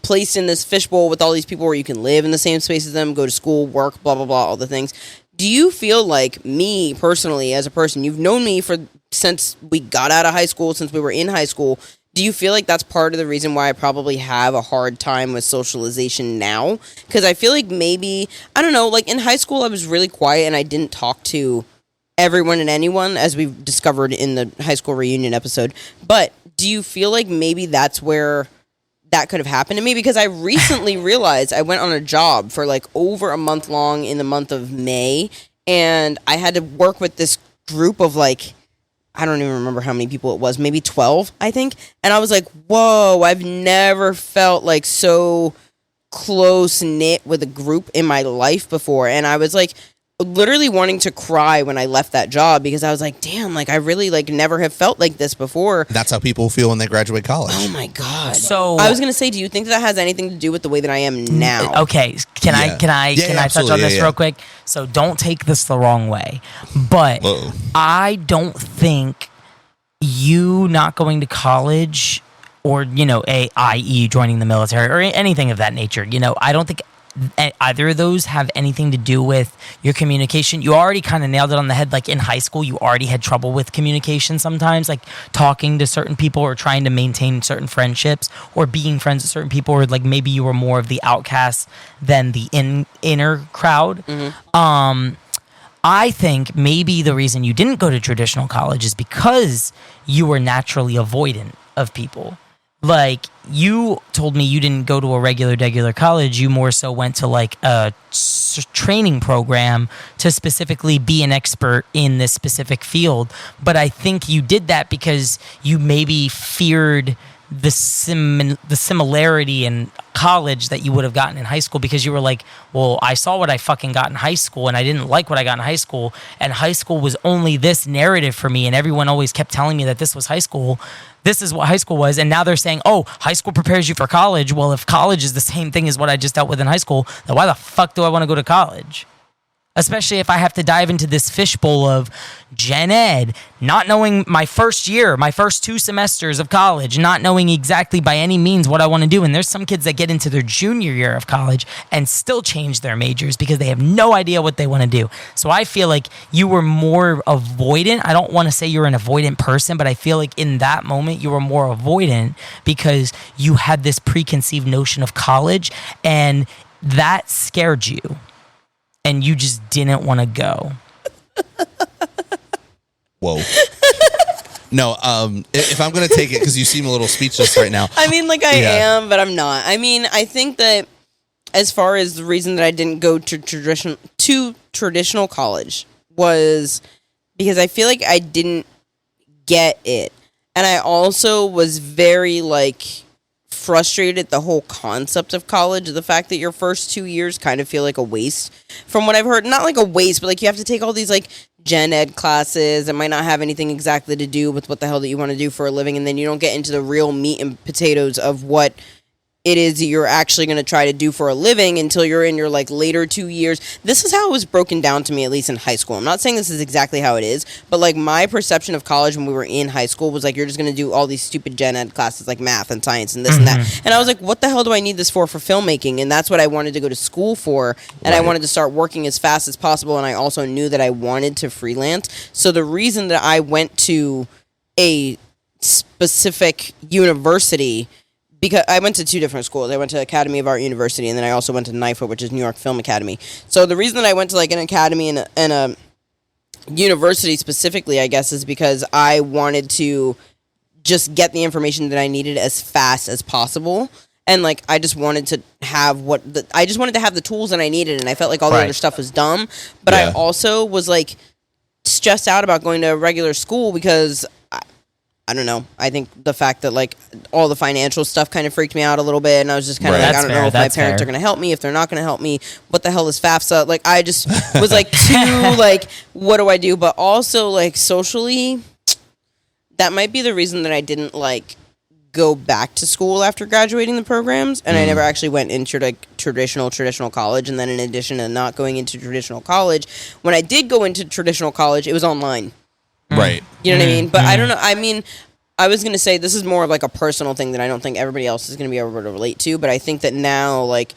placed in this fishbowl with all these people where you can live in the same space as them, go to school, work, blah, blah, blah, all the things. Do you feel like me personally, as a person, you've known me since we got out of high school, since we were in high school, do you feel like that's part of the reason why I probably have a hard time with socialization now? Because I feel like maybe, I don't know, like in high school I was really quiet and I didn't talk to everyone and anyone, as we've discovered in the high school reunion episode. But do you feel like maybe that's where that could have happened to me? Because I recently realized I went on a job for like over a month long in the month of May, and I had to work with this group of like, I don't even remember how many people it was, maybe 12, I think. And I was like, whoa, I've never felt like so close knit with a group in my life before. And I was like literally wanting to cry when I left that job, because I was like, damn, like I really like never have felt like this before. That's how people feel when they graduate college. Oh my God. So I was going to say, do you think that has anything to do with the way that I am now? Okay. Can I touch on this real quick? So don't take this the wrong way, but I don't think you not going to college or, i.e. joining the military or anything of that nature, I don't think either of those have anything to do with your communication. You already kind of nailed it on the head. Like in high school, you already had trouble with communication sometimes, like talking to certain people or trying to maintain certain friendships or being friends with certain people, or like maybe you were more of the outcast than the inner crowd. Mm-hmm. I think maybe the reason you didn't go to traditional college is because you were naturally avoidant of people. Like, you told me you didn't go to a regular college. You more so went to, like, a training program to specifically be an expert in this specific field. But I think you did that because you maybe feared the similarity in college that you would have gotten in high school, because you were like, well, I saw what I fucking got in high school and I didn't like what I got in high school, and high school was only this narrative for me, and everyone always kept telling me that this was high school. This is what high school was. And now they're saying, oh, high school prepares you for college. Well, if college is the same thing as what I just dealt with in high school, then why the fuck do I want to go to college? Especially if I have to dive into this fishbowl of gen ed, not knowing my first year, my first 2 semesters of college, not knowing exactly by any means what I want to do. And there's some kids that get into their junior year of college and still change their majors because they have no idea what they want to do. So I feel like you were more avoidant. I don't want to say you're an avoidant person, but I feel like in that moment you were more avoidant because you had this preconceived notion of college, and that scared you. And you just didn't want to go. Whoa. No, if I'm going to take it, because you seem a little speechless right now. I mean, like I am, but I'm not. I mean, I think that as far as the reason that I didn't go to traditional college was because I feel like I didn't get it. And I also was very, like, frustrated at the whole concept of college. The fact that your first 2 years kind of feel like a waste from what I've heard. Not like a waste, but like you have to take all these like gen ed classes that might not have anything exactly to do with what the hell that you want to do for a living, and then you don't get into the real meat and potatoes of what it is that you're actually going to try to do for a living until you're in your like later 2 years. This is how it was broken down to me, at least in high school. I'm not saying this is exactly how it is, but like my perception of college when we were in high school was like, you're just going to do all these stupid gen ed classes like math and science and this and that. And I was like, what the hell do I need this for filmmaking? And that's what I wanted to go to school for. And I wanted to start working as fast as possible. And I also knew that I wanted to freelance. So the reason that I went to a specific university, because I went to 2 different schools. I went to Academy of Art University, and then I also went to NYFA, which is New York Film Academy. So the reason that I went to like an academy and a university specifically, I guess, is because I wanted to just get the information that I needed as fast as possible. And like I just wanted to have the tools that I needed, and I felt like all the other stuff was dumb. But I also was like stressed out about going to a regular school because I don't know. I think the fact that like all the financial stuff kind of freaked me out a little bit, and I was just kind of like, I don't know if my parents are going to help me, if they're not going to help me. What the hell is FAFSA? Like I just was like too like, what do I do? But also like socially, that might be the reason that I didn't like go back to school after graduating the programs, and I never actually went into like traditional college. And then in addition to not going into traditional college, when I did go into traditional college, it was online. Right. You know what I mean? But I don't know. I mean, I was going to say this is more of like a personal thing that I don't think everybody else is going to be able to relate to. But I think that now, like,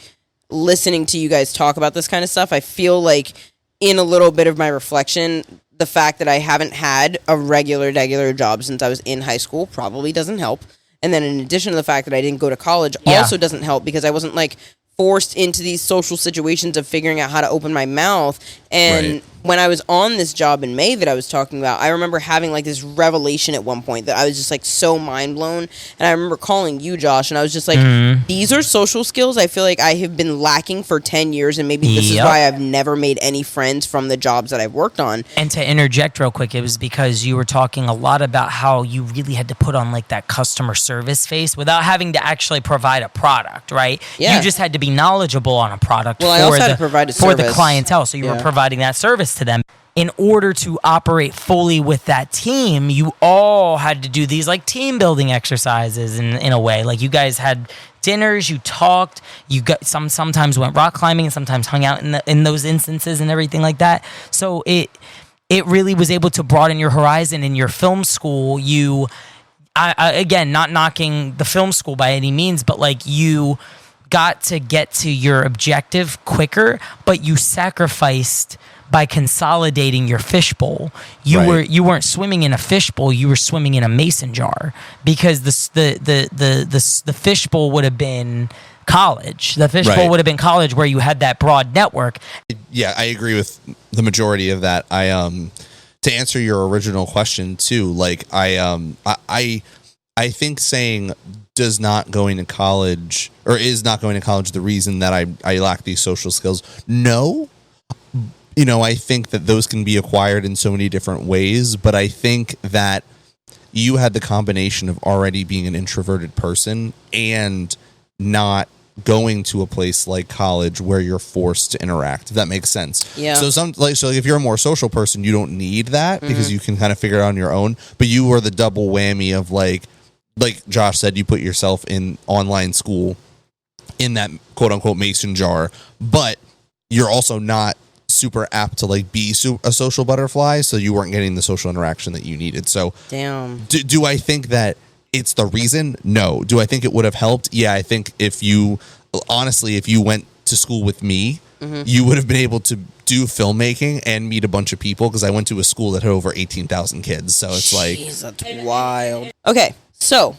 listening to you guys talk about this kind of stuff, I feel like in a little bit of my reflection, the fact that I haven't had a regular job since I was in high school probably doesn't help. And then in addition to the fact that I didn't go to college also doesn't help, because I wasn't like forced into these social situations of figuring out how to open my mouth. And when I was on this job in May that I was talking about, I remember having like this revelation at one point that I was just like so mind blown. And I remember calling you, Josh, and I was just like, these are social skills I feel like I have been lacking for 10 years. And maybe this is why I've never made any friends from the jobs that I've worked on. And to interject real quick, it was because you were talking a lot about how you really had to put on like that customer service face without having to actually provide a product, right? Yeah. You just had to be knowledgeable on a product I also had to provide a for the service. clientele. So you were providing that service to them. In order to operate fully with that team, you all had to do these like team building exercises in a way. Like you guys had dinners, you talked, you got sometimes went rock climbing and sometimes hung out in those instances and everything like that. So it really was able to broaden your horizon. In your film school, I again, not knocking the film school by any means, but like you got to get to your objective quicker, but you sacrificed by consolidating your fishbowl. You weren't swimming in a fishbowl, you were swimming in a mason jar, because the fishbowl would have been college. The fishbowl would have been college, where you had that broad network. Yeah, I agree with the majority of that. To answer your original question too, like I think saying is not going to college the reason that I lack these social skills. No. You know, I think that those can be acquired in so many different ways, but I think that you had the combination of already being an introverted person and not going to a place like college where you're forced to interact, if that makes sense. Yeah. So if you're a more social person, you don't need that because you can kind of figure it out on your own. But you were the double whammy of like Josh said, you put yourself in online school in that quote unquote mason jar, but you're also not super apt to like be a social butterfly, so you weren't getting the social interaction that you needed. So damn. Do I think that it's the reason? No. Do I think it would have helped? Yeah, I think if you went to school with me, you would have been able to do filmmaking and meet a bunch of people, because I went to a school that had over 18,000 kids. So it's like, that's wild. Okay, so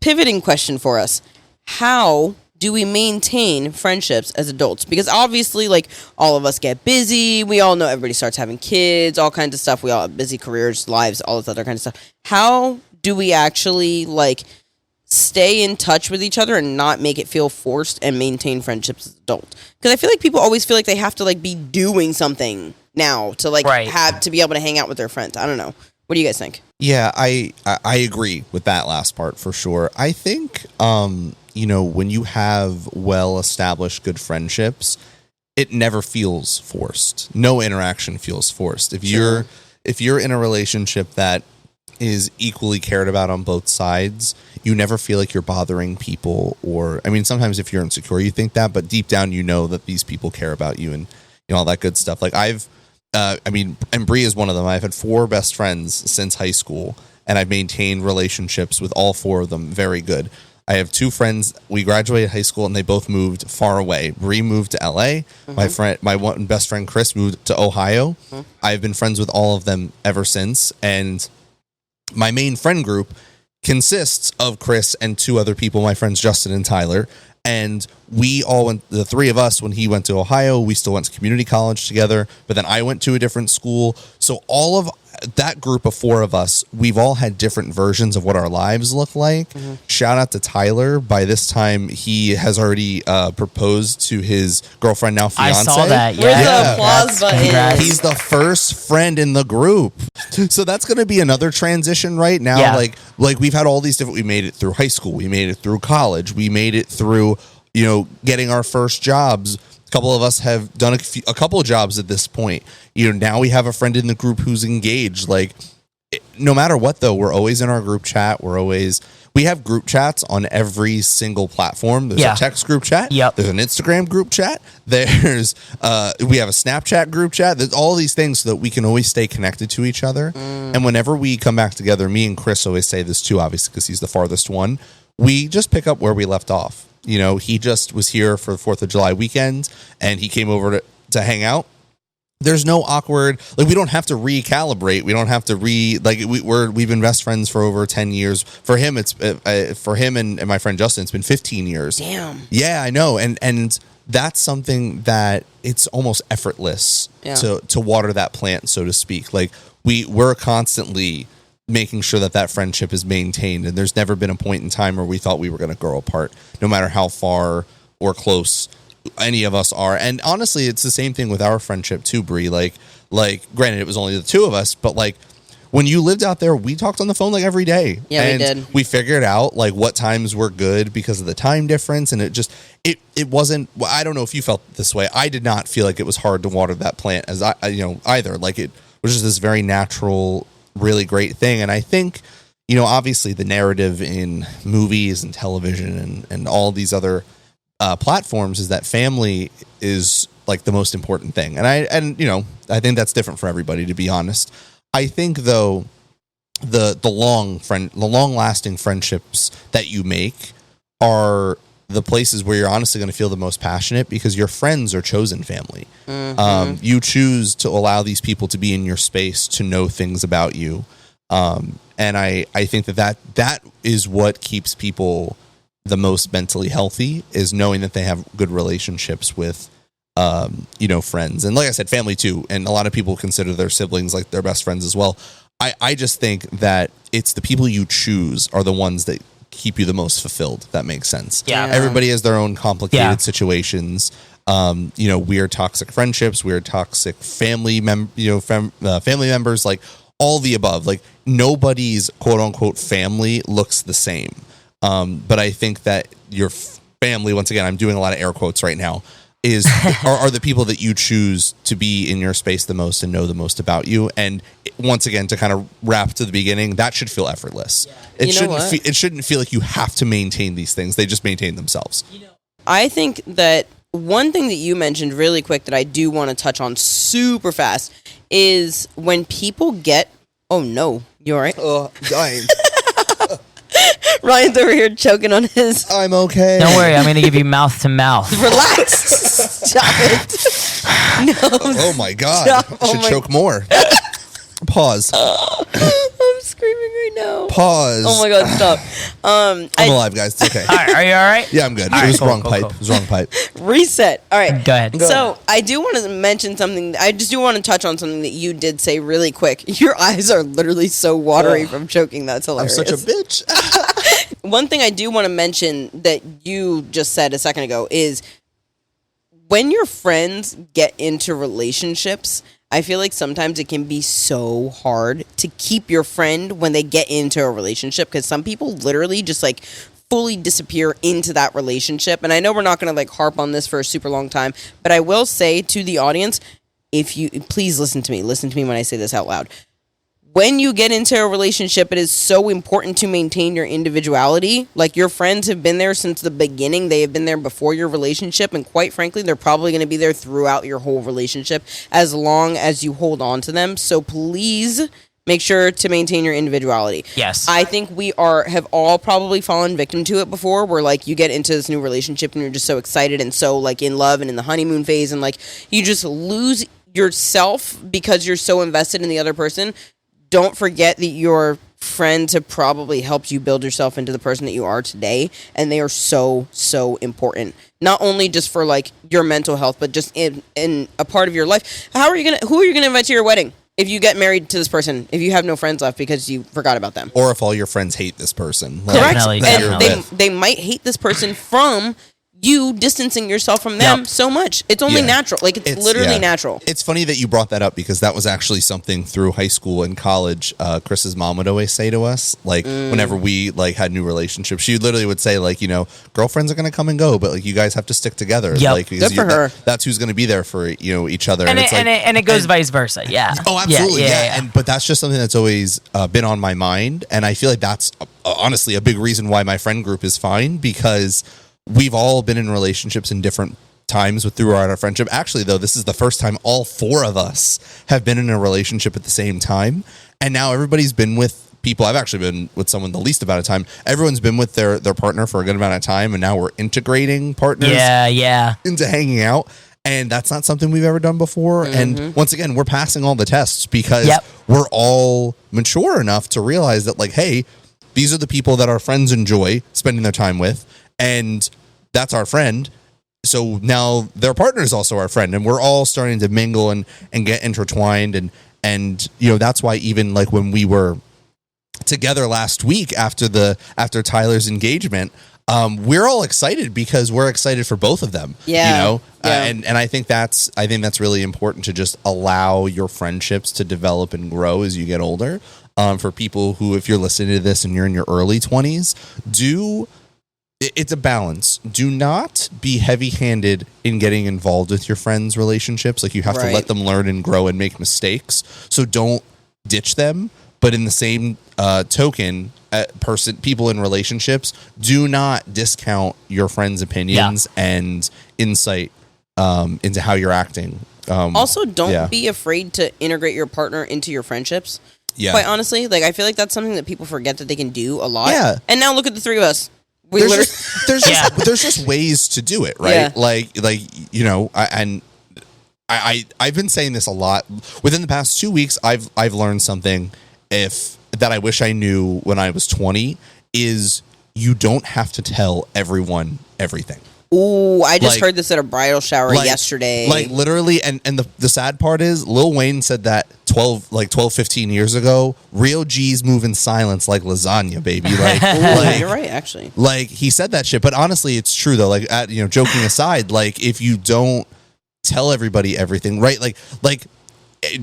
pivoting question for us. How do we maintain friendships as adults? Because obviously, like, all of us get busy. We all know everybody starts having kids, all kinds of stuff. We all have busy careers, lives, all this other kind of stuff. How do we actually, like, stay in touch with each other and not make it feel forced and maintain friendships as adults? Because I feel like people always feel like they have to, like, be doing something now to, like, have to be able to hang out with their friends. I don't know. What do you guys think? Yeah, I agree with that last part for sure. I think, when you have well-established good friendships, it never feels forced. No interaction feels forced. If you're in a relationship that is equally cared about on both sides, you never feel like you're bothering people. Or, I mean, sometimes if you're insecure, you think that, but deep down, you know that these people care about you and all that good stuff. Like and Bree is one of them. I've had 4 best friends since high school, and I've maintained relationships with all 4 of them very good. I have 2 friends. We graduated high school, and they both moved far away. Bree moved to LA. My one best friend Chris moved to Ohio. I've been friends with all of them ever since, and my main friend group consists of Chris and 2 other people, my friends Justin and Tyler. And we all went, the 3 of us, when he went to Ohio, we still went to community college together. But then I went to a different school. So all of that group of 4 of us, we've all had different versions of what our lives look like. Shout out to Tyler. By this time, he has already proposed to his girlfriend, now fiance. I saw that. Where's the applause button? Congrats. He's the first friend in the group. So that's going to be another transition right now. Yeah. Like we've had all these different, we made it through high school. We made it through college. We made it through, getting our first jobs. A couple of us have done a couple of jobs at this point. Now we have a friend in the group who's engaged. Like, no matter what, though, we're always in our group chat. We have group chats on every single platform. There's a text group chat. Yep. There's an Instagram group chat. We have a Snapchat group chat. There's all these things so that we can always stay connected to each other. And whenever we come back together, me and Chris always say this too, obviously, because he's the farthest one. We just pick up where we left off. He just was here for the 4th of July weekend, and he came over to hang out. There's no awkward, we don't have to recalibrate. We don't have to we've been best friends for over 10 years. For him, for him and my friend Justin, it's been 15 years. Damn. Yeah, I know. And that's something that it's almost effortless to water that plant, so to speak. Like we're constantly making sure that friendship is maintained, and there's never been a point in time where we thought we were going to grow apart, no matter how far or close any of us are. And honestly, it's the same thing with our friendship too, Bree. Like granted, it was only the 2 of us, but when you lived out there, we talked on the phone every day. Yeah, and we did. We figured out what times were good because of the time difference, and it wasn't. I don't know if you felt this way. I did not feel like it was hard to water that plant as either. It was just this very natural, really great thing. And I think, obviously the narrative in movies and television and all these other platforms is that family is the most important thing. And I think that's different for everybody, to be honest. I think though, the long lasting friendships that you make are the places where you're honestly going to feel the most passionate, because your friends are chosen family. You choose to allow these people to be in your space, to know things about you. And I think that is what keeps people the most mentally healthy, is knowing that they have good relationships with, friends. And like I said, family too. And a lot of people consider their siblings like their best friends as well. I just think that it's the people you choose are the ones that keep you the most fulfilled, if that makes sense. Yeah. Everybody has their own complicated situations. Weird toxic friendships, weird toxic family members, all the above. Like nobody's quote unquote family looks the same. But I think that your family, once again, I'm doing a lot of air quotes right now, are the people that you choose to be in your space the most and know the most about you. And once again, to kind of wrap to the beginning, that should feel effortless. It shouldn't feel like you have to maintain these things. They just maintain themselves. I think that one thing that you mentioned really quick that I do want to touch on super fast is when people get, oh no, you all right? Dying. Ryan's over here choking on his. I'm okay. Don't worry, I'm going to give you mouth to mouth. Relax. Stop it. No. Oh my God. Stop. I should choke more. Pause. I'm screaming right now. Pause. Oh my God, stop. I'm alive, guys. It's okay. All right, are you all right? Yeah, I'm good. All It right, was cool, wrong cool, pipe. cool. It was wrong pipe. Reset. All right. Go ahead. So I do want to mention something. I just do want to touch on something that you did say really quick. Your eyes are literally so watery from choking. That's I'm hilarious. such a bitch. One thing I do want to mention that you just said a second ago is when your friends get into relationships, I feel like sometimes it can be so hard to keep your friend when they get into a relationship, because some people literally just like fully disappear into that relationship. And I know we're not going to like harp on this for a super long time, but I will say to the audience, if you please listen to me when I say this out loud. When you get into a relationship, it is so important to maintain your individuality. Like, your friends have been there since the beginning. They have been there before your relationship. And quite frankly, they're probably going to be there throughout your whole relationship as long as you hold on to them. So please make sure to maintain your individuality. Yes. I think we have all probably fallen victim to it before, where like you get into this new relationship and you're just so excited and so like in love and in the honeymoon phase, and like you just lose yourself because you're so invested in the other person. Don't forget that your friends have probably helped you build yourself into the person that you are today, and they are so, so important. Not only just for like your mental health, but just in a part of your life. Who are you gonna invite to your wedding if you get married to this person, if you have no friends left because you forgot about them? Or if all your friends hate this person. Correct. Definitely. And they might hate this person from you distancing yourself from them so much. It's only natural. Like, it's literally natural. It's funny that you brought that up, because that was actually something through high school and college. Chris's mom would always say to us, like, whenever we like had new relationships, she literally would say, like, you know, girlfriends are going to come and go, but like you guys have to stick together. Yep. Like, good for her. That's who's going to be there for, you know, each other. And, it's it goes vice versa. Yeah. Oh, absolutely. Yeah. But that's just something that's always been on my mind. And I feel like that's honestly a big reason why my friend group is fine, because we've all been in relationships in different times throughout our friendship. Actually, though, this is the first time all four of us have been in a relationship at the same time. And now everybody's been with people. I've actually been with someone the least amount of time. Everyone's been with their partner for a good amount of time. And now we're integrating partners into hanging out. And that's not something we've ever done before. And once again, we're passing all the tests because we're all mature enough to realize that, like, hey, these are the people that our friends enjoy spending their time with. And that's our friend. So now their partner is also our friend, and we're all starting to mingle and get intertwined. And you know, that's why even like when we were together last week after Tyler's engagement, we're all excited because we're excited for both of them. Yeah. You know, and I think that's really important, to just allow your friendships to develop and grow as you get older. For people who, if you're listening to this and you're in your early 20s, it's a balance. Do not be heavy-handed in getting involved with your friends' relationships. Like, you have to let them learn and grow and make mistakes. So don't ditch them. But in the same token, people in relationships, do not discount your friends' opinions and insight into how you're acting. Also, don't be afraid to integrate your partner into your friendships. Yeah. Quite honestly, like, I feel like that's something that people forget that they can do a lot. Yeah. And now look at the three of us. There's just ways to do it, right? Yeah. Like you know, I've been saying this a lot within the past 2 weeks. I've learned something that I wish I knew when I was 20, is you don't have to tell everyone everything. Ooh, I just heard this at a bridal shower yesterday. Like, literally, and the sad part is Lil Wayne said that 15 years ago, real G's move in silence like lasagna, baby. Like, you're right, actually. Like, he said that shit, but honestly, it's true though. Like, joking aside, like, if you don't tell everybody everything, right? Like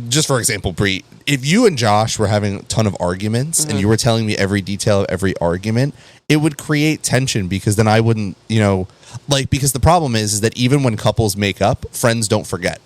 just for example, Bree, if you and Josh were having a ton of arguments and you were telling me every detail of every argument, it would create tension because then I wouldn't, because the problem is that even when couples make up, friends don't forget.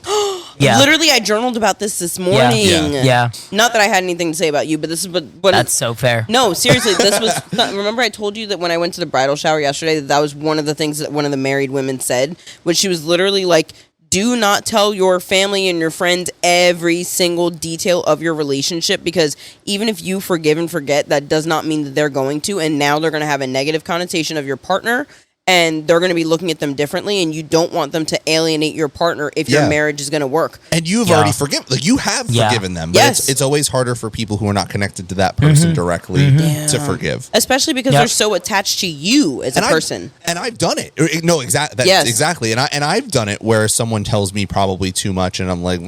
Yeah. Literally, I journaled about this morning. Yeah. Not that I had anything to say about you, but this is what That's so fair. No, seriously, this was. Remember, I told you that when I went to the bridal shower yesterday, that was one of the things that one of the married women said, which she was literally like, do not tell your family and your friends every single detail of your relationship, because even if you forgive and forget, that does not mean that they're going to, and now they're going to have a negative connotation of your partner, and they're going to be looking at them differently, and you don't want them to alienate your partner if your marriage is going to work. And you've already forgiven, you have forgiven them, but it's always harder for people who are not connected to that person directly to forgive. Especially because they're so attached to you as a person. And I've done it. No, exactly. Exactly. And I've done it where someone tells me probably too much, and I'm like,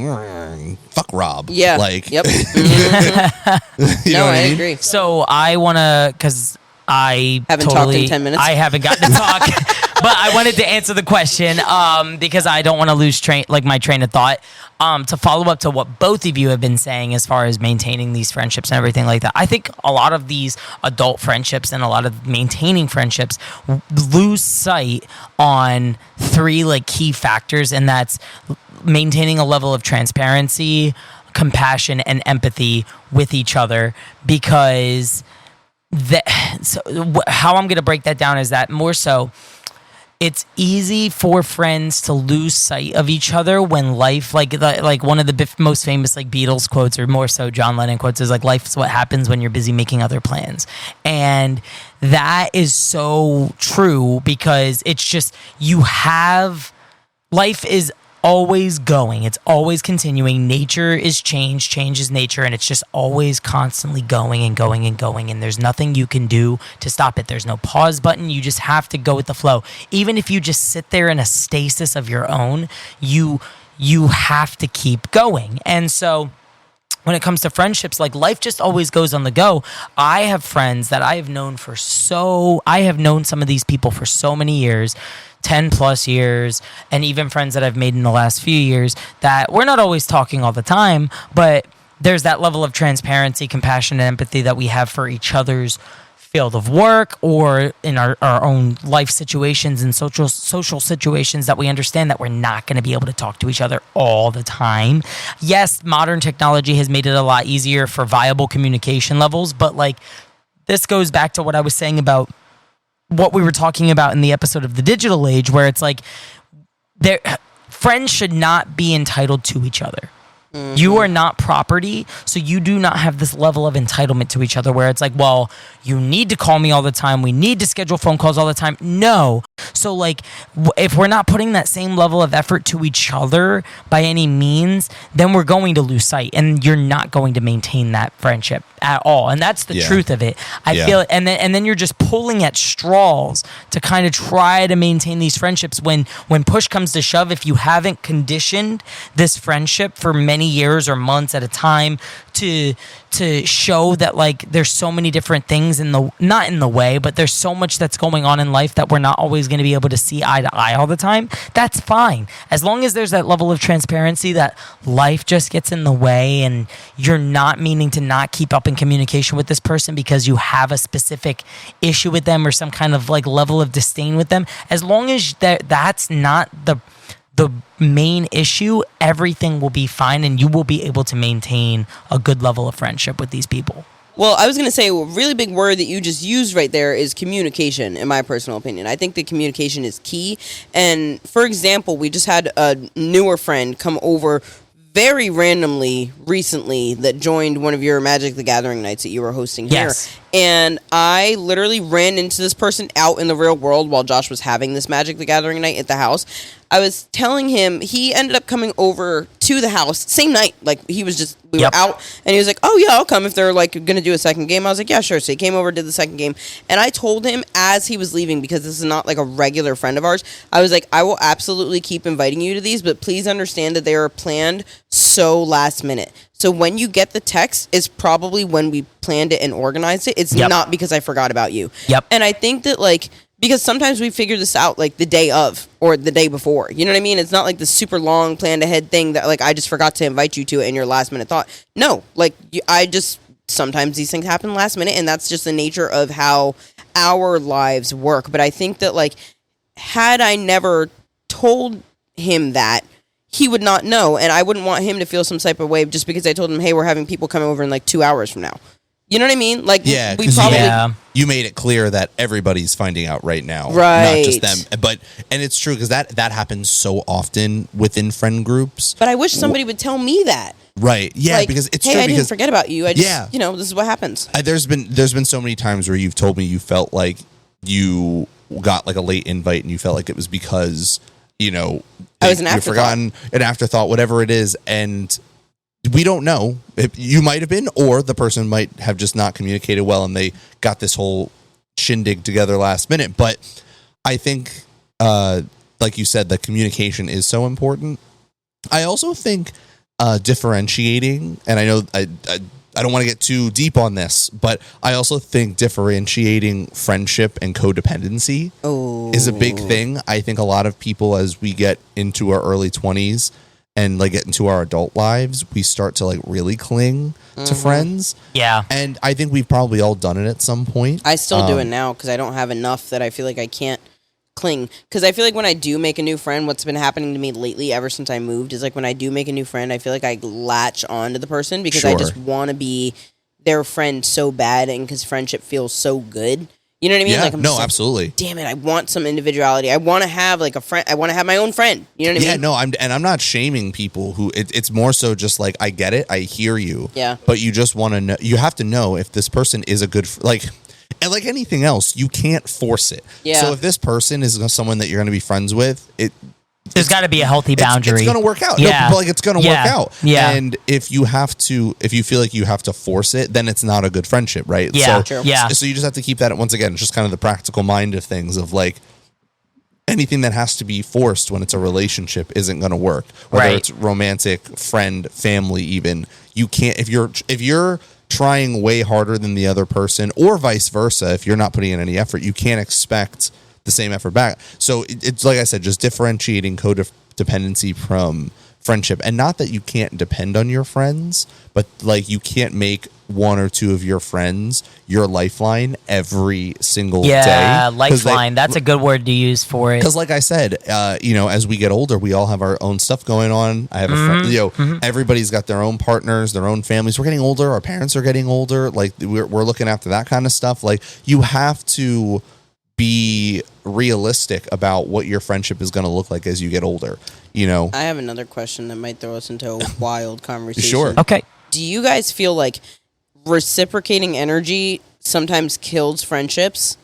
fuck Rob. Yeah. Like, yep. You know what I mean? agree. So I want to, because I haven't talked in 10 minutes. I haven't gotten to talk, but I wanted to answer the question because I don't want to lose my train of thought. To follow up to what both of you have been saying as far as maintaining these friendships and everything like that, I think a lot of these adult friendships and a lot of maintaining friendships lose sight on three key factors, and that's maintaining a level of transparency, compassion, and empathy with each other, because how I'm going to break that down is that more so it's easy for friends to lose sight of each other when life, like one of the most famous Beatles quotes, or more so John Lennon quotes, is life's what happens when you're busy making other plans. And that is so true, because it's just, life is always going. It's always continuing. Nature is change is nature, and it's just always constantly going and going and going, and there's nothing you can do to stop it. There's no pause button. You just have to go with the flow. Even if you just sit there in a stasis of your own, you have to keep going. And so when it comes to friendships, life just always goes on the go. I have friends that I have known some of these people for so many years, 10 plus years, and even friends that I've made in the last few years, that we're not always talking all the time, but there's that level of transparency, compassion, and empathy that we have for each other's field of work or in our own life situations and social situations, that we understand that we're not going to be able to talk to each other all the time. Yes, modern technology has made it a lot easier for viable communication levels, but this goes back to what I was saying about what we were talking about in the episode of the digital age, where it's friends should not be entitled to each other. Mm-hmm. You are not property, so you do not have this level of entitlement to each other where it's well, you need to call me all the time, we need to schedule phone calls all the time. No. So if we're not putting that same level of effort to each other by any means, then we're going to lose sight, and you're not going to maintain that friendship at all. And that's the truth of it. I feel it. And then you're just pulling at straws to kind of try to maintain these friendships when push comes to shove. If you haven't conditioned this friendship for many years or months at a time to show that there's so many different things not in the way, but there's so much that's going on in life that we're not always going to be able to see eye to eye all the time, that's fine. As long as there's that level of transparency that life just gets in the way and you're not meaning to not keep up in communication with this person because you have a specific issue with them or some kind of level of disdain with them, as long as that's not the main issue, everything will be fine, and you will be able to maintain a good level of friendship with these people. Well, I was going to say, a really big word that you just used right there is communication, in my personal opinion. I think that communication is key. And for example, we just had a newer friend come over very randomly recently that joined one of your Magic the Gathering nights that you were hosting here. Yes. And I literally ran into this person out in the real world while Josh was having this Magic the Gathering night at the house. I was telling him, he ended up coming over to the house same night. We were out, and he was like, oh yeah, I'll come if they're going to do a second game. I was like, yeah, sure. So he came over, did the second game, and I told him as he was leaving, because this is not a regular friend of ours, I was like, I will absolutely keep inviting you to these, but please understand that they are planned so last minute. So when you get the text, it's probably when we planned it and organized it. It's not because I forgot about you. Yep. And I think that because sometimes we figure this out like the day of or the day before. You know what I mean? It's not like the super long planned ahead thing that like I just forgot to invite you to it in your last minute thought. No, like sometimes these things happen last minute, and that's just the nature of how our lives work. But I think that like had I never told him that, he would not know, and I wouldn't want him to feel some type of way just because I told him, hey, we're having people coming over in like 2 hours from now. You know what I mean? Like, yeah, we probably you made it clear that everybody's finding out right now, right? Not just them. And it's true because that happens so often within friend groups. But I wish somebody would tell me that. Right? Yeah, like, because it's hey, true. I didn't forget about you. I just, this is what happens. There's been so many times where you've told me you felt like you got like a late invite and you felt like it was because I was an afterthought. Forgotten an afterthought, whatever it is, and we don't know. You might have been, or the person might have just not communicated well and they got this whole shindig together last minute. But I think, like you said, the communication is so important. I also think differentiating, and I know I don't want to get too deep on this, but I also think differentiating friendship and codependency is a big thing. I think a lot of people, as we get into our early 20s, and like get into our adult lives, we start to like really cling to friends. Yeah. And I think we've probably all done it at some point. I still do it now because I don't have enough that I feel like I can't cling. Because I feel like when I do make a new friend, what's been happening to me lately ever since I moved is like when I do make a new friend, I feel like I latch on to the person because I just want to be their friend so bad, and because friendship feels so good. You know what I mean? Yeah, like, absolutely. Damn it, I want some individuality. I want to have like a friend. I want to have my own friend. You know what I mean? Yeah, no, I'm not shaming people who it's more so just like I get it, I hear you. Yeah. But you just want to know. You have to know if this person is a good and like anything else, you can't force it. Yeah. So if this person is someone that you're going to be friends with, there's got to be a healthy boundary. It's going to work out. Yeah. No, but it's going to work out. Yeah. And if you feel like you have to force it, then it's not a good friendship, right? Yeah. So, so you just have to keep that, once again, just kind of the practical mind of things of like anything that has to be forced when it's a relationship isn't going to work. Whether it's romantic, friend, family, even. You can't, if you're trying way harder than the other person, or vice versa, if you're not putting in any effort, you can't expect the same effort back. So it's like I said, just differentiating codependency from friendship. And not that you can't depend on your friends, but like you can't make one or two of your friends your lifeline every single day. Yeah, lifeline. That's a good word to use for it. Because like I said, as we get older, we all have our own stuff going on. I have a friend, everybody's got their own partners, their own families. We're getting older. Our parents are getting older. Like we're looking after that kind of stuff. Like you have to be realistic about what your friendship is going to look like as you get older. I have another question that might throw us into a wild conversation. Sure. Okay. Do you guys feel like reciprocating energy sometimes kills friendships?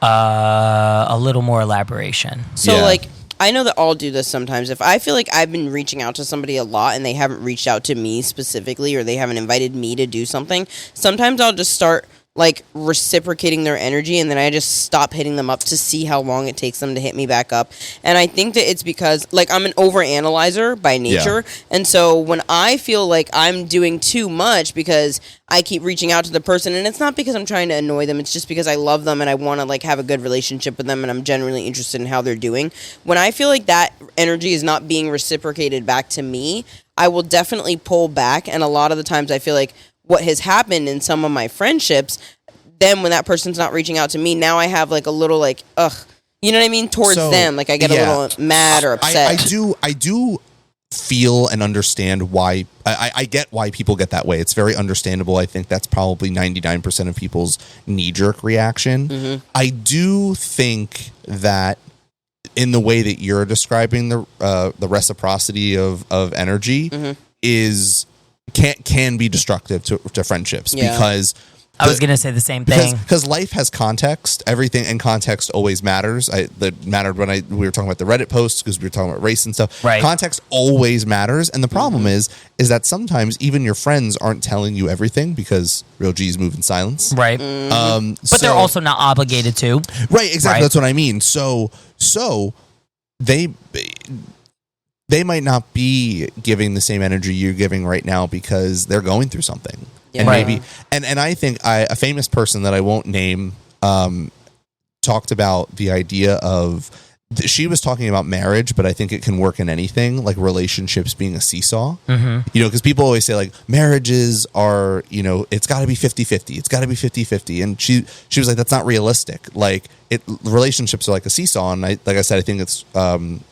A little more elaboration. So like, I know that I'll do this sometimes. If I feel like I've been reaching out to somebody a lot and they haven't reached out to me specifically, or they haven't invited me to do something, sometimes I'll just start like reciprocating their energy, and then I just stop hitting them up to see how long it takes them to hit me back up. And I think that it's because like I'm an overanalyzer by nature, and so when I feel like I'm doing too much because I keep reaching out to the person, and it's not because I'm trying to annoy them, it's just because I love them and I want to like have a good relationship with them, and I'm genuinely interested in how they're doing. When I feel like that energy is not being reciprocated back to me, I will definitely pull back. And a lot of the times I feel like what has happened in some of my friendships, then when that person's not reaching out to me, now I have like a little like, you know what I mean? Towards them. Like I get a little mad or upset. I do feel and understand why, I get why people get that way. It's very understandable. I think that's probably 99% of people's knee-jerk reaction. Mm-hmm. I do think that in the way that you're describing the reciprocity of energy is can be destructive to friendships because I was going to say the same thing. Because life has context. Everything in context always matters. That mattered when we were talking about the Reddit posts because we were talking about race and stuff. Right. Context always matters. And the problem is that sometimes even your friends aren't telling you everything because real G's move in silence. Right. But they're also not obligated to. Right. Exactly. Right. That's what I mean. So they might not be giving the same energy you're giving right now because they're going through something. Yeah. And maybe, and I think a famous person that I won't name, talked about the idea of she was talking about marriage, but I think it can work in anything, like relationships being a seesaw. Because people always say like marriages are, it's got to be 50-50. It's got to be 50-50. And she was like, that's not realistic. Like relationships are like a seesaw. And like I said, I think it's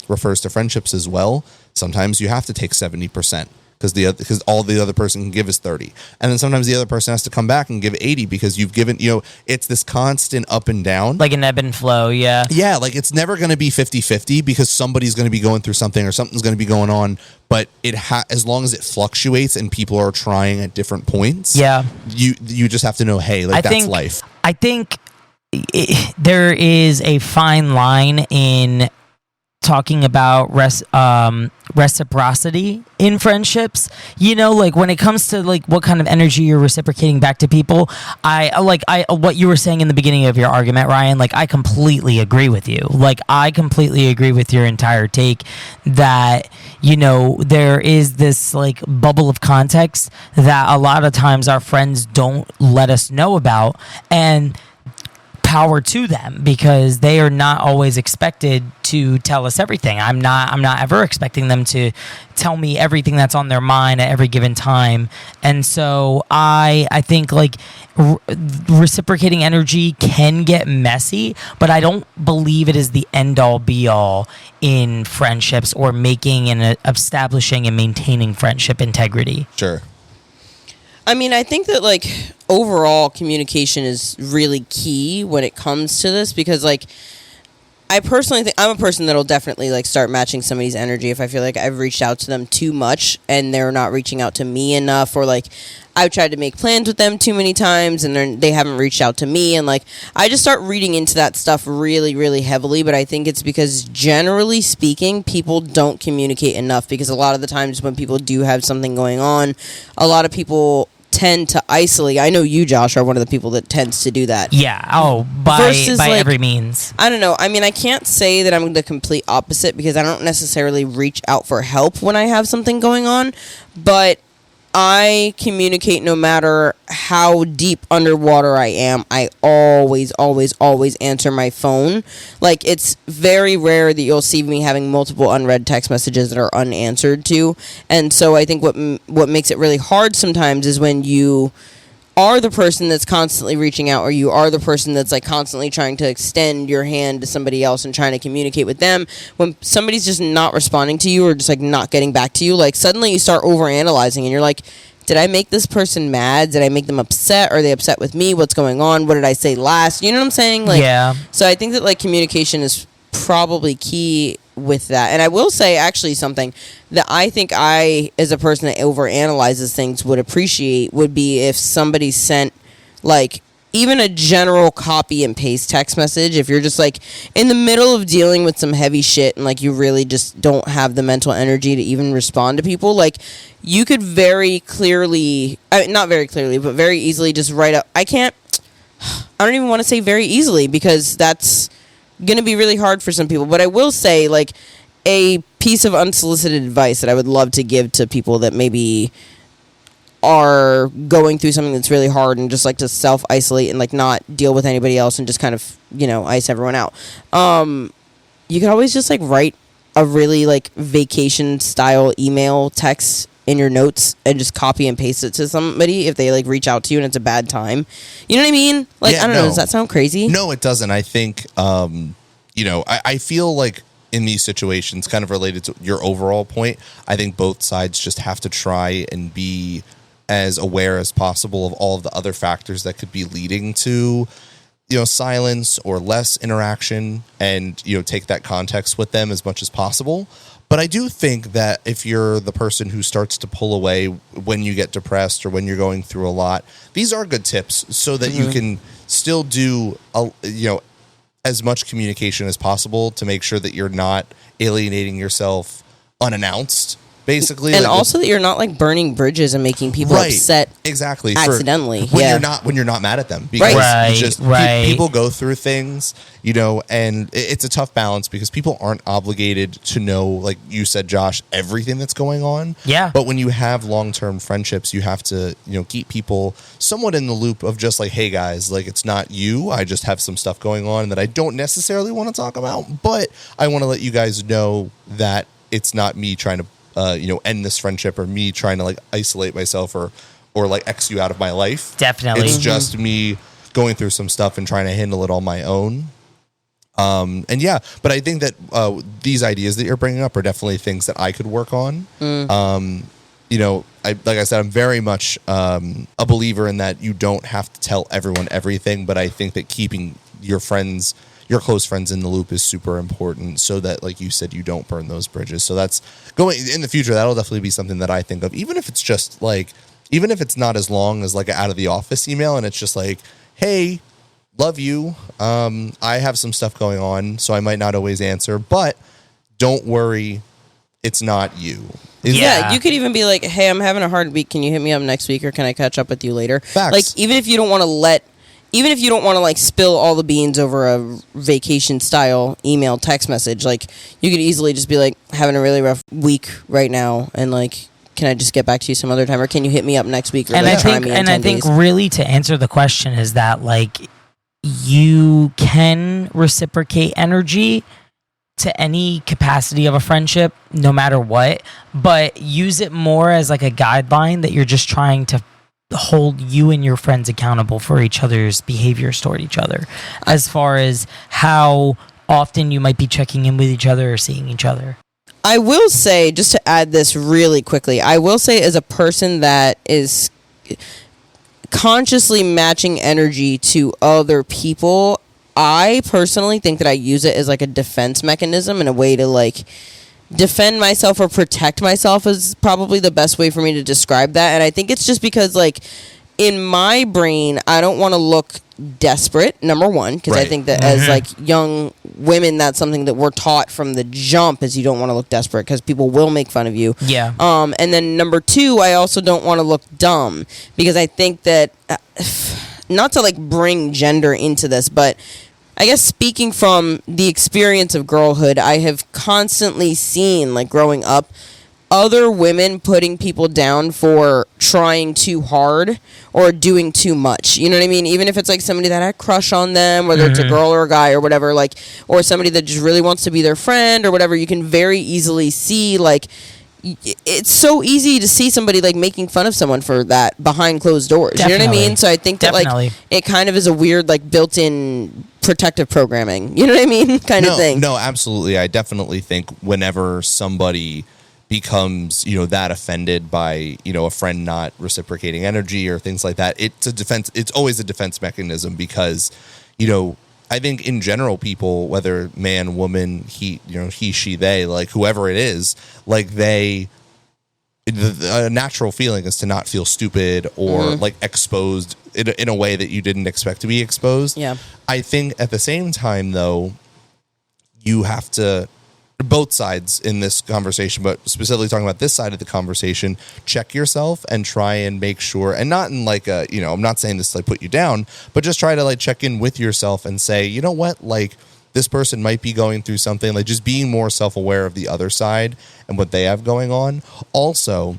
refers to friendships as well. Sometimes you have to take 70%. Because all the other person can give is 30. And then sometimes the other person has to come back and give 80 because you've given, it's this constant up and down. Like an ebb and flow, yeah. Yeah, like it's never going to be 50-50 because somebody's going to be going through something or something's going to be going on. But as long as it fluctuates and people are trying at different points, you just have to know, hey, that's life. I think there is a fine line in talking about reciprocity in friendships, like when it comes to like what kind of energy you're reciprocating back to people. I what you were saying in the beginning of your argument, Ryan, like I completely agree with you. Like I completely agree with your entire take that, there is this like bubble of context that a lot of times our friends don't let us know about, and power to them because they are not always expected to tell us everything. I'm not ever expecting them to tell me everything that's on their mind at every given time. And so I think like reciprocating energy can get messy, but I don't believe it is the end all be all in friendships or making and establishing and maintaining friendship integrity. Sure. I mean, I think that, like, overall communication is really key when it comes to this because, like, I personally think I'm a person that'll definitely, like, start matching somebody's energy if I feel like I've reached out to them too much and they're not reaching out to me enough, or, like, I've tried to make plans with them too many times and they haven't reached out to me, and, like, I just start reading into that stuff really, really heavily. But I think it's because, generally speaking, people don't communicate enough, because a lot of the times when people do have something going on, a lot of people tend to isolate. I know you, Josh, are one of the people that tends to do that. Yeah. Oh, by every means. I don't know. I mean, I can't say that I'm the complete opposite because I don't necessarily reach out for help when I have something going on, but I communicate no matter how deep underwater I am. I always, always, always answer my phone. Like, it's very rare that you'll see me having multiple unread text messages that are unanswered to. And so I think what makes it really hard sometimes is when you are the person that's constantly reaching out, or you are the person that's like constantly trying to extend your hand to somebody else and trying to communicate with them. When somebody's just not responding to you or just like not getting back to you, like suddenly you start overanalyzing and you're like, did I make this person mad? Did I make them upset? Are they upset with me? What's going on? What did I say last? You know what I'm saying? Like, yeah. So I think that like communication is probably key with that. And I will say actually something that I think I, as a person that overanalyzes things, would appreciate would be if somebody sent like even a general copy and paste text message. If you're just like in the middle of dealing with some heavy shit and like you really just don't have the mental energy to even respond to people, like you could very clearly, not very clearly, but very easily just write up. I don't even want to say very easily because that's going to be really hard for some people. But I will say like a piece of unsolicited advice that I would love to give to people that maybe are going through something that's really hard and just like to self-isolate and like not deal with anybody else and just kind of, you know, ice everyone out. You could always just like write a really like vacation style email text in your notes and just copy and paste it to somebody if they like reach out to you and it's a bad time. You know what I mean? Like, yeah, I don't know. Does that sound crazy? No, it doesn't. I think, you know, I feel like in these situations, kind of related to your overall point, I think both sides just have to try and be as aware as possible of all of the other factors that could be leading to, you know, silence or less interaction, and, you know, take that context with them as much as possible. But I do think that if you're the person who starts to pull away when you get depressed or when you're going through a lot, these are good tips so that you can still do, you know, as much communication as possible to make sure that you're not alienating yourself unannounced. basically. And like, also that you're not like burning bridges and making people upset exactly accidentally. When you're not mad at them, because people go through things, and it's a tough balance because people aren't obligated to know, like you said, Josh, everything that's going on. Yeah. But when you have long-term friendships, you have to, keep people somewhat in the loop of just like, hey guys, like it's not you. I just have some stuff going on that I don't necessarily want to talk about, but I want to let you guys know that it's not me trying to end this friendship, or me trying to like isolate myself or like X you out of my life. Definitely. It's just me going through some stuff and trying to handle it on my own. But I think that these ideas that you're bringing up are definitely things that I could work on. Like I said, I'm very much a believer in that you don't have to tell everyone everything, but I think that keeping your close friends in the loop is super important, so that, like you said, you don't burn those bridges. So that's going in the future. That'll definitely be something that I think of, even if it's just like, even if it's not as long as like an out of the office email, and it's just like, hey, love you. I have some stuff going on, so I might not always answer, but don't worry, it's not you. Yeah, you could even be like, hey, I'm having a hard week. Can you hit me up next week, or can I catch up with you later? Facts. Like, even if you don't want to like spill all the beans over a vacation style email text message, like you could easily just be like, having a really rough week right now, and like, can I just get back to you some other time, or can you hit me up next week? Or and like, I think really to answer the question is that like you can reciprocate energy to any capacity of a friendship, no matter what, but use it more as like a guideline that you're just trying to hold you and your friends accountable for each other's behaviors toward each other, as far as how often you might be checking in with each other or seeing each other. I will say, just to add this really quickly, I will say, as a person that is consciously matching energy to other people, I personally think that I use it as like a defense mechanism, and a way to like defend myself or protect myself is probably the best way for me to describe that. And I think it's just because, like, in my brain, I don't want to look desperate, number one, because I think that as like young women, that's something that we're taught from the jump, is you don't want to look desperate because people will make fun of you. Yeah. And then number two, I also don't want to look dumb, because I think that not to like bring gender into this, but I guess speaking from the experience of girlhood, I have constantly seen, like growing up, other women putting people down for trying too hard or doing too much. You know what I mean? Even if it's like somebody that had a crush on them, whether it's a girl or a guy or whatever, like, or somebody that just really wants to be their friend or whatever, you can very easily see, like, it's so easy to see somebody like making fun of someone for that behind closed doors. Definitely. You know what I mean? So I think that like it kind of is a weird like built-in protective programming. You know what I mean? Kind of thing. No, absolutely. I definitely think whenever somebody becomes, that offended by, a friend not reciprocating energy or things like that, it's a defense. It's always a defense mechanism because, I think in general, people, whether man, woman, he, she, they, like whoever it is, like a natural feeling is to not feel stupid or like exposed in a way that you didn't expect to be exposed. Yeah. I think at the same time, though, you have to, both sides in this conversation, but specifically talking about this side of the conversation, check yourself and try and make sure, and not in like a, I'm not saying this to like put you down, but just try to like check in with yourself and say, you know what, like this person might be going through something, like just being more self-aware of the other side and what they have going on. Also,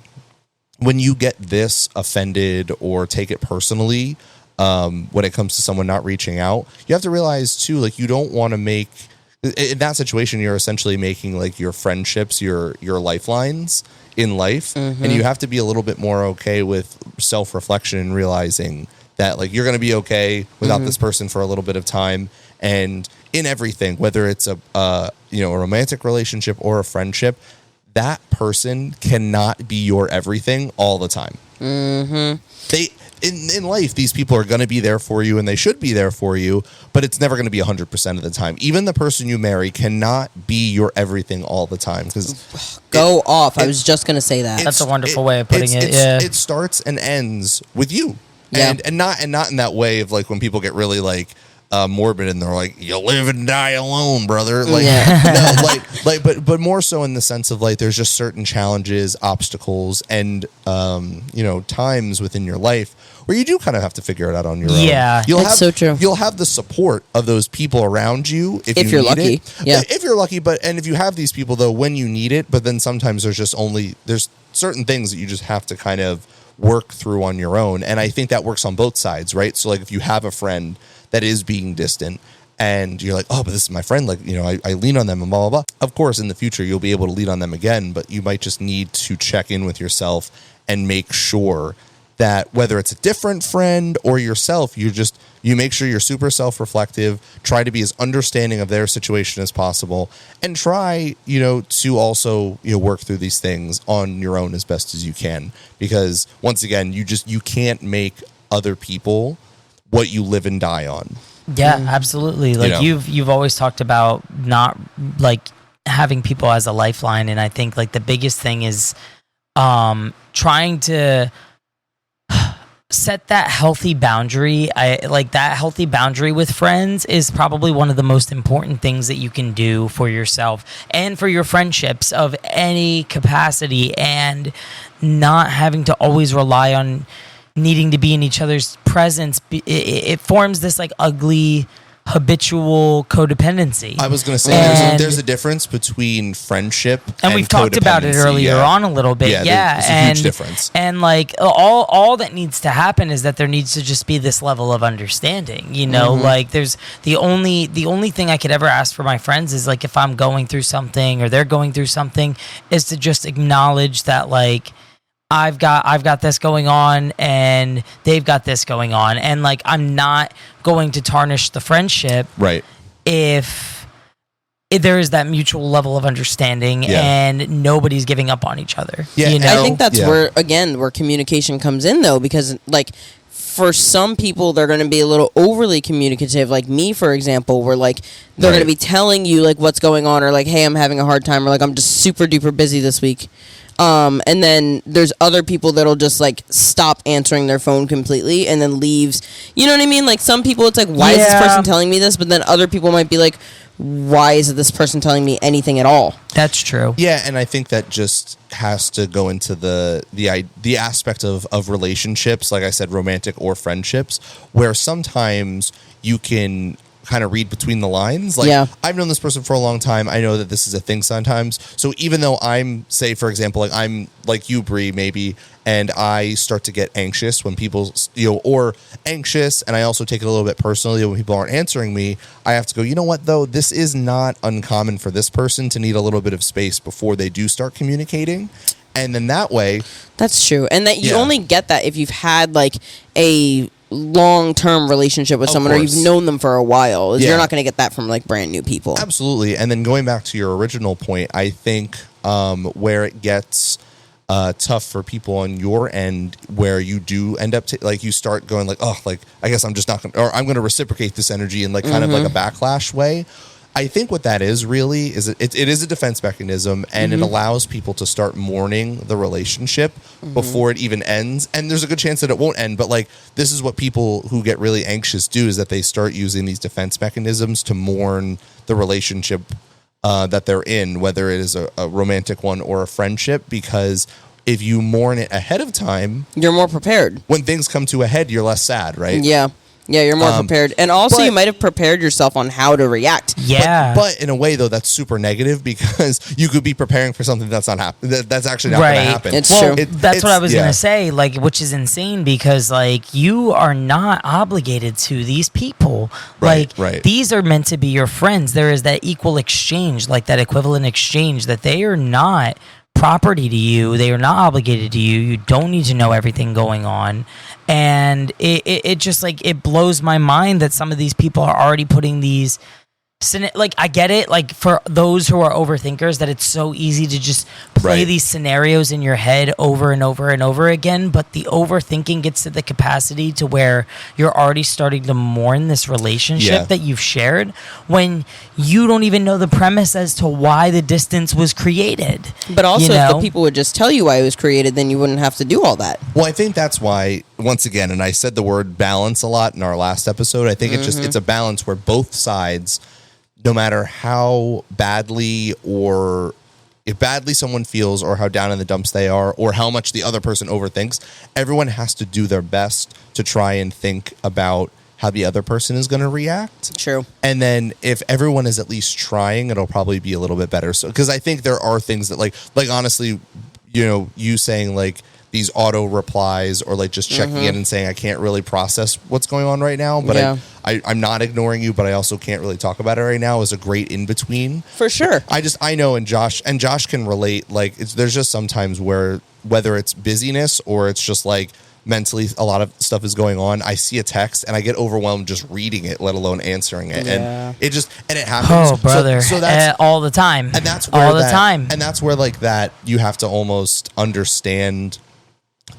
when you get this offended or take it personally, when it comes to someone not reaching out, you have to realize too, like you don't want to make, in that situation, you're essentially making like your friendships, your lifelines in life. And you have to be a little bit more okay with self-reflection and realizing that like you're going to be okay without this person for a little bit of time. And in everything, whether it's a romantic relationship or a friendship, that person cannot be your everything all the time. In life, these people are going to be there for you and they should be there for you, but it's never going to be 100% of the time. Even the person you marry cannot be your everything all the time. I was just going to say that. That's a wonderful way of putting it. Yeah. It starts and ends with you. Yeah. And not in that way of like when people get really like morbid, and they're like, "You live and die alone, brother." Like, Yeah. no, but more so in the sense of like, there's just certain challenges, obstacles, and times within your life where you do kind of have to figure it out on your own. Yeah, that's so true. You'll have the support of those people around you if you're need lucky. it. Yeah, if you're lucky, and if you have these people though when you need it, but then sometimes there's certain things that you just have to kind of work through on your own, and I think that works on both sides, right? So like if you have a friend that is being distant and you're like, oh, but this is my friend, like, I lean on them and blah, blah, blah. Of course, in the future, you'll be able to lean on them again, but you might just need to check in with yourself and make sure that whether it's a different friend or yourself, you make sure you're super self-reflective, try to be as understanding of their situation as possible, and try, to also, work through these things on your own as best as you can. Because once again, you can't make other people what you live and die on. Yeah, absolutely. Like you've always talked about not like having people as a lifeline, and I think like the biggest thing is trying to set that healthy boundary. That healthy boundary with friends is probably one of the most important things that you can do for yourself and for your friendships of any capacity, and not having to always rely on needing to be in each other's presence. It forms this like ugly habitual codependency. I was going to say there's a difference between friendship and we've talked about it earlier on a little bit. There's a huge difference. And like all that needs to happen is that there needs to just be this level of understanding. Like there's the only thing I could ever ask for my friends is like if I'm going through something or they're going through something, is to just acknowledge that like I've got this going on and they've got this going on, and like I'm not going to tarnish the friendship, right? If there is that mutual level of understanding and nobody's giving up on each other. Yeah, I think that's where communication comes in though, because like for some people they're going to be a little overly communicative, like me for example, where like they're going to be telling you like what's going on, or like, hey, I'm having a hard time, or like I'm just super duper busy this week. And then there's other people that'll just like stop answering their phone completely and then leaves. You know what I mean? Like some people, it's like, why is this person telling me this? But then other people might be like, why is this person telling me anything at all? That's true. Yeah, and I think that just has to go into the aspect of relationships, like I said, romantic or friendships, where sometimes you can kind of read between the lines. Like, I've known this person for a long time. I know that this is a thing sometimes. So even though I'm, say, for example, like I'm like you, Bree, maybe, and I start to get anxious when people, or anxious, and I also take it a little bit personally when people aren't answering me, I have to go, you know what, though? This is not uncommon for this person to need a little bit of space before they do start communicating. And then that way... That's true. And that you only get that if you've had, like, a long-term relationship with someone, or you've known them for a while. You're not going to get that from like brand new people. Absolutely. And then going back to your original point, I think where it gets tough for people on your end, where you do end up like you start going like, oh, like I guess I'm just not going to, or I'm going to reciprocate this energy in like kind of like a backlash way. I think what that is really is it is a defense mechanism, and it allows people to start mourning the relationship before it even ends. And there's a good chance that it won't end, but like this is what people who get really anxious do, is that they start using these defense mechanisms to mourn the relationship that they're in, whether it is a romantic one or a friendship, because if you mourn it ahead of time, you're more prepared. When things come to a head, you're less sad, right? Yeah. Yeah, you're more prepared. And also you might have prepared yourself on how to react. Yeah. But in a way, though, that's super negative, because you could be preparing for something that's not happening. That's actually not going to happen. It's true. That's what I was going to say, like, which is insane, because, like, you are not obligated to these people. Right. These are meant to be your friends. There is that equal exchange, like that equivalent exchange, that they are not property to you. They are not obligated to you. You don't need to know everything going on. And it just like, it blows my mind that some of these people are already putting these, like, I get it, like for those who are overthinkers, that it's so easy to just play these scenarios in your head over and over and over again, but the overthinking gets to the capacity to where you're already starting to mourn this relationship that you've shared when you don't even know the premise as to why the distance was created. But also, if the people would just tell you why it was created, then you wouldn't have to do all that. Well, I think that's why once again, and I said the word balance a lot in our last episode. I think it's a balance where both sides, no matter how badly or if badly someone feels or how down in the dumps they are or how much the other person overthinks, everyone has to do their best to try and think about how the other person is going to react. True. And then if everyone is at least trying, it'll probably be a little bit better. So, because I think there are things that like honestly, you saying like these auto replies or like just checking in and saying, I can't really process what's going on right now, but I'm not ignoring you, but I also can't really talk about it right now is a great in between. For sure. I know, and Josh can relate. Like there's just sometimes where whether it's busyness or it's just like mentally a lot of stuff is going on, I see a text and I get overwhelmed just reading it, let alone answering it. And it happens. Oh, brother. So that's all the time. And that's where all the time. And that's where like that you have to almost understand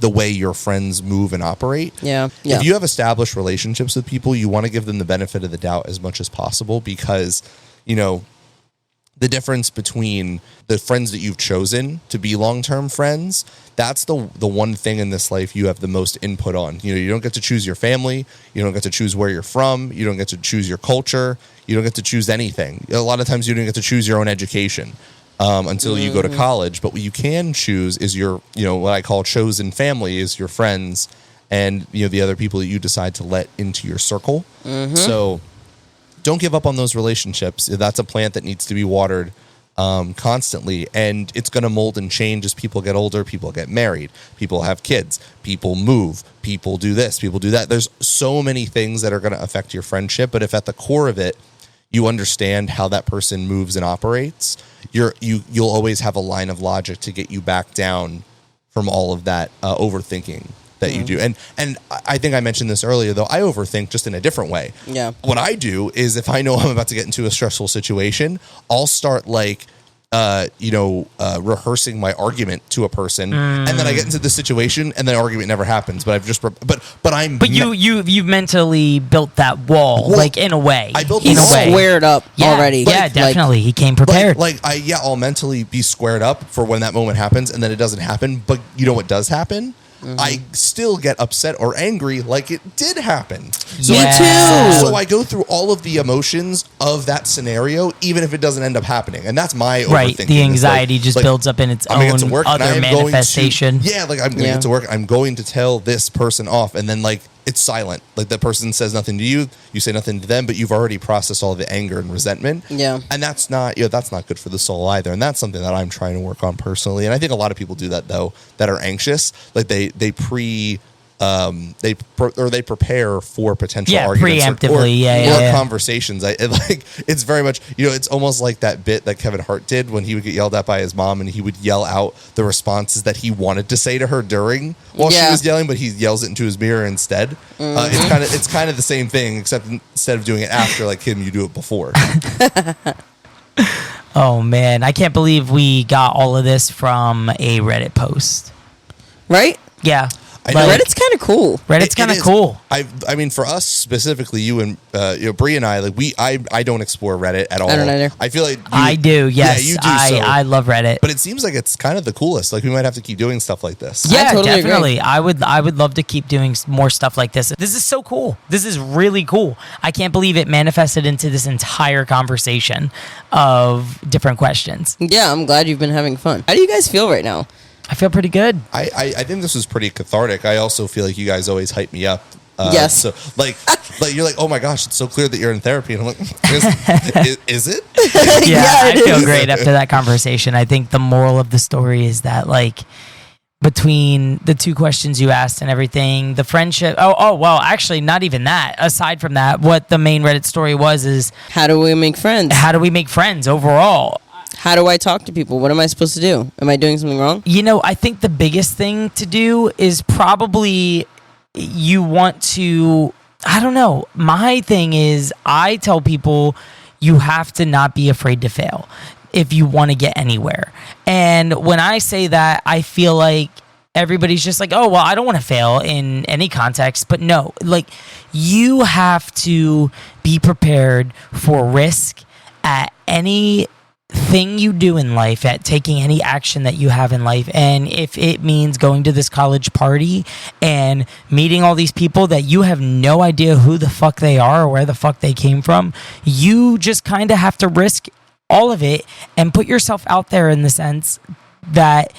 the way your friends move and operate. Yeah. If you have established relationships with people, you want to give them the benefit of the doubt as much as possible because, the difference between the friends that you've chosen to be long-term friends, that's the one thing in this life you have the most input on. You don't get to choose your family. You don't get to choose where you're from. You don't get to choose your culture. You don't get to choose anything. A lot of times you don't get to choose your own education until you go to college. But what you can choose is your, what I call chosen family is your friends and, the other people that you decide to let into your circle. So don't give up on those relationships. That's a plant that needs to be watered constantly, and it's going to mold and change as people get older, people get married, people have kids, people move, people do this, people do that. There's so many things that are going to affect your friendship, but if at the core of it, you understand how that person moves and operates, you'll always have a line of logic to get you back down from all of that overthinking that you do. And I think I mentioned this earlier, though, I overthink just in a different way. Yeah. What I do is if I know I'm about to get into a stressful situation, I'll start rehearsing my argument to a person, and then I get into the situation, and the argument never happens. But I've just, you've mentally built that wall, in a way. I built in a way squared up already. Yeah, definitely. He came prepared. I'll mentally be squared up for when that moment happens, and then it doesn't happen. But you know what does happen? I still get upset or angry like it did happen. So, Me too. So I go through all of the emotions of that scenario, even if it doesn't end up happening. And that's my overthinking. The anxiety just builds up in its own other manifestation. I'm going to get to work. I'm going to tell this person off. And then it's silent. Like the person says nothing to you, you say nothing to them, but you've already processed all the anger and resentment. Yeah. And that's not good for the soul either. And that's something that I'm trying to work on personally. And I think a lot of people do that though, that are anxious. Like they prepare for potential arguments preemptively, or conversations. It's very much, it's almost like that bit that Kevin Hart did when he would get yelled at by his mom and he would yell out the responses that he wanted to say to her during while she was yelling, but he yells it into his mirror instead. It's kind of the same thing, except instead of doing it after, like him, you do it before. Oh man, I can't believe we got all of this from a Reddit post. Right? Yeah. Reddit's kind of cool. Reddit's kind of cool. I mean, for us specifically, you and Bree and I, I don't explore Reddit at all. I don't either. I feel like I do. Yes, you do. I love Reddit, but it seems like it's kind of the coolest. Like we might have to keep doing stuff like this. Yeah, totally definitely. Agree. I would love to keep doing more stuff like this. This is so cool. This is really cool. I can't believe it manifested into this entire conversation of different questions. Yeah, I'm glad you've been having fun. How do you guys feel right now? I feel pretty good. I think this was pretty cathartic. I also feel like you guys always hype me up. Yes. So like you're like, oh my gosh, it's so clear that you're in therapy, and I'm like, is it? Yeah, I feel great after that conversation. I think the moral of the story is that between the two questions you asked and everything, the friendship. Oh, well, actually, not even that. Aside from that, what the main Reddit story is how do we make friends? How do we make friends overall? How do I talk to people? What am I supposed to do? Am I doing something wrong? I think the biggest thing to do is probably you want to, I don't know. My thing is I tell people you have to not be afraid to fail if you want to get anywhere. And when I say that, I feel like everybody's just like, oh, well, I don't want to fail in any context. But no, you have to be prepared for risk at any thing you do in life, at taking any action that you have in life, and if it means going to this college party and meeting all these people that you have no idea who the fuck they are or where the fuck they came from, you just kind of have to risk all of it and put yourself out there in the sense that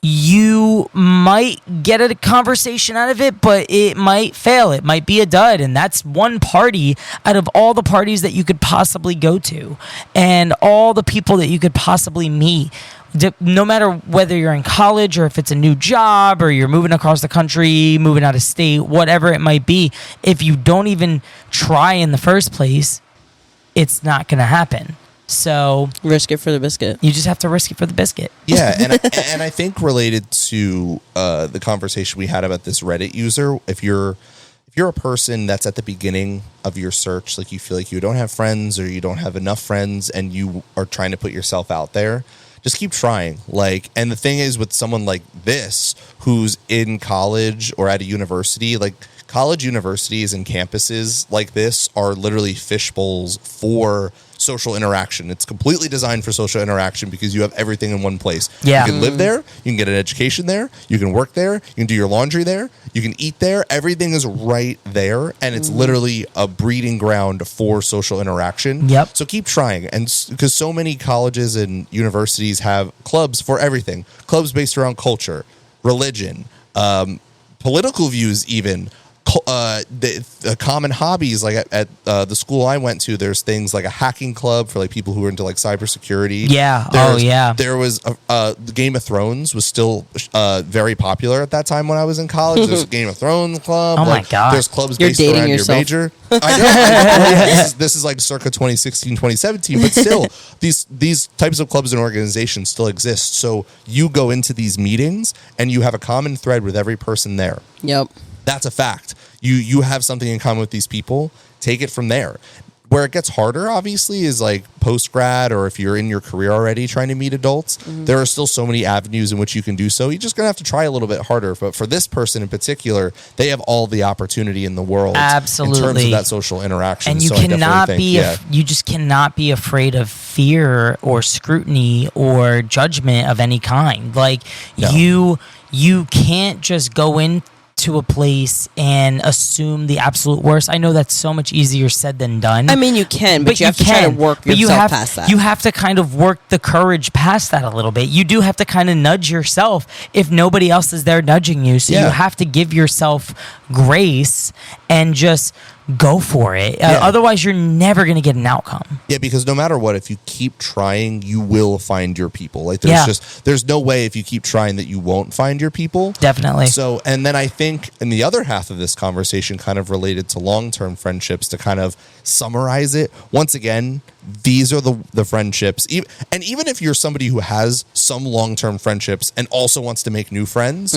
you might get a conversation out of it, but it might fail. It might be a dud. And that's one party out of all the parties that you could possibly go to and all the people that you could possibly meet. No matter whether you're in college or if it's a new job or you're moving across the country, moving out of state, whatever it might be, if you don't even try in the first place, it's not going to happen. So risk it for the biscuit. You just have to risk it for the biscuit. Yeah, and I think related to the conversation we had about this Reddit user, if you're a person that's at the beginning of your search, like you feel like you don't have friends or you don't have enough friends and you are trying to put yourself out there, just keep trying. Like, and the thing is with someone like this who's in college or at a university, like college universities and campuses like this are literally fishbowls for social interaction. It's completely designed for social interaction because you have everything in one place. Yeah. You can live there, you can get an education there, you can work there, you can do your laundry there, you can eat there. Everything is right there, and it's literally a breeding ground for social interaction. Yep. So keep trying, and because so many colleges and universities have clubs for everything. Clubs based around culture, religion, political views, even the common hobbies. Like at the school I went to, there's things like a hacking club for like people who are into like cybersecurity. Yeah. There was the Game of Thrones was still very popular at that time when I was in college. There's a Game of Thrones club. Oh my God. There's clubs You're based dating around yourself. your major. I know. This is like circa 2016, 2017, but still these types of clubs and organizations still exist. So you go into these meetings and you have a common thread with every person there. Yep. That's a fact. You have something in common with these people. Take it from there. Where it gets harder, obviously, is like post-grad or if you're in your career already trying to meet adults. There are still so many avenues in which you can do so. You're just going to have to try a little bit harder. But for this person in particular, they have all the opportunity in the world. Absolutely. In terms of that social interaction. And you So I cannot definitely think, you just cannot be afraid of fear or scrutiny or judgment of any kind. Like No. you can't just go in to a place and assume the absolute worst. I know that's so much easier said than done. I mean, you can, but you have to try to work yourself past that. You have to kind of work the courage past that a little bit. You do have to kind of nudge yourself if nobody else is there nudging you. So you have to give yourself grace and just go for it. Otherwise, you're never going to get an outcome. Yeah, because no matter what, if you keep trying, you will find your people. Like there's no way if you keep trying that you won't find your people. Definitely. So, and then I think in the other half of this conversation, kind of related to long-term friendships, to kind of summarize it, once again, these are the friendships. And even if you're somebody who has some long-term friendships and also wants to make new friends,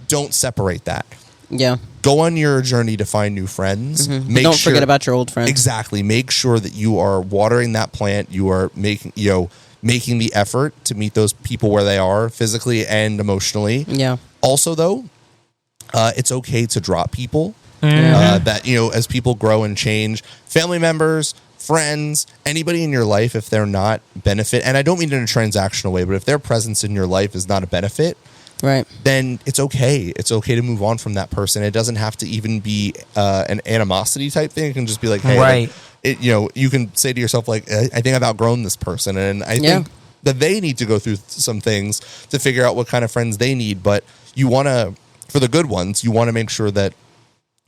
don't separate that. Yeah. Go on your journey to find new friends. Don't forget about your old friends. Exactly. Make sure that you are watering that plant. You are making the effort to meet those people where they are physically and emotionally. Yeah. Also, though, it's okay to drop people. That as people grow and change, family members, friends, anybody in your life, if they're not benefit, and I don't mean in a transactional way, but if their presence in your life is not a benefit, right, then it's okay. It's okay to move on from that person. It doesn't have to even be an animosity type thing. It can just be like, hey, right. You can say to yourself, like, I think I've outgrown this person. And I think that they need to go through some things to figure out what kind of friends they need. But you want to, for the good ones, you want to make sure that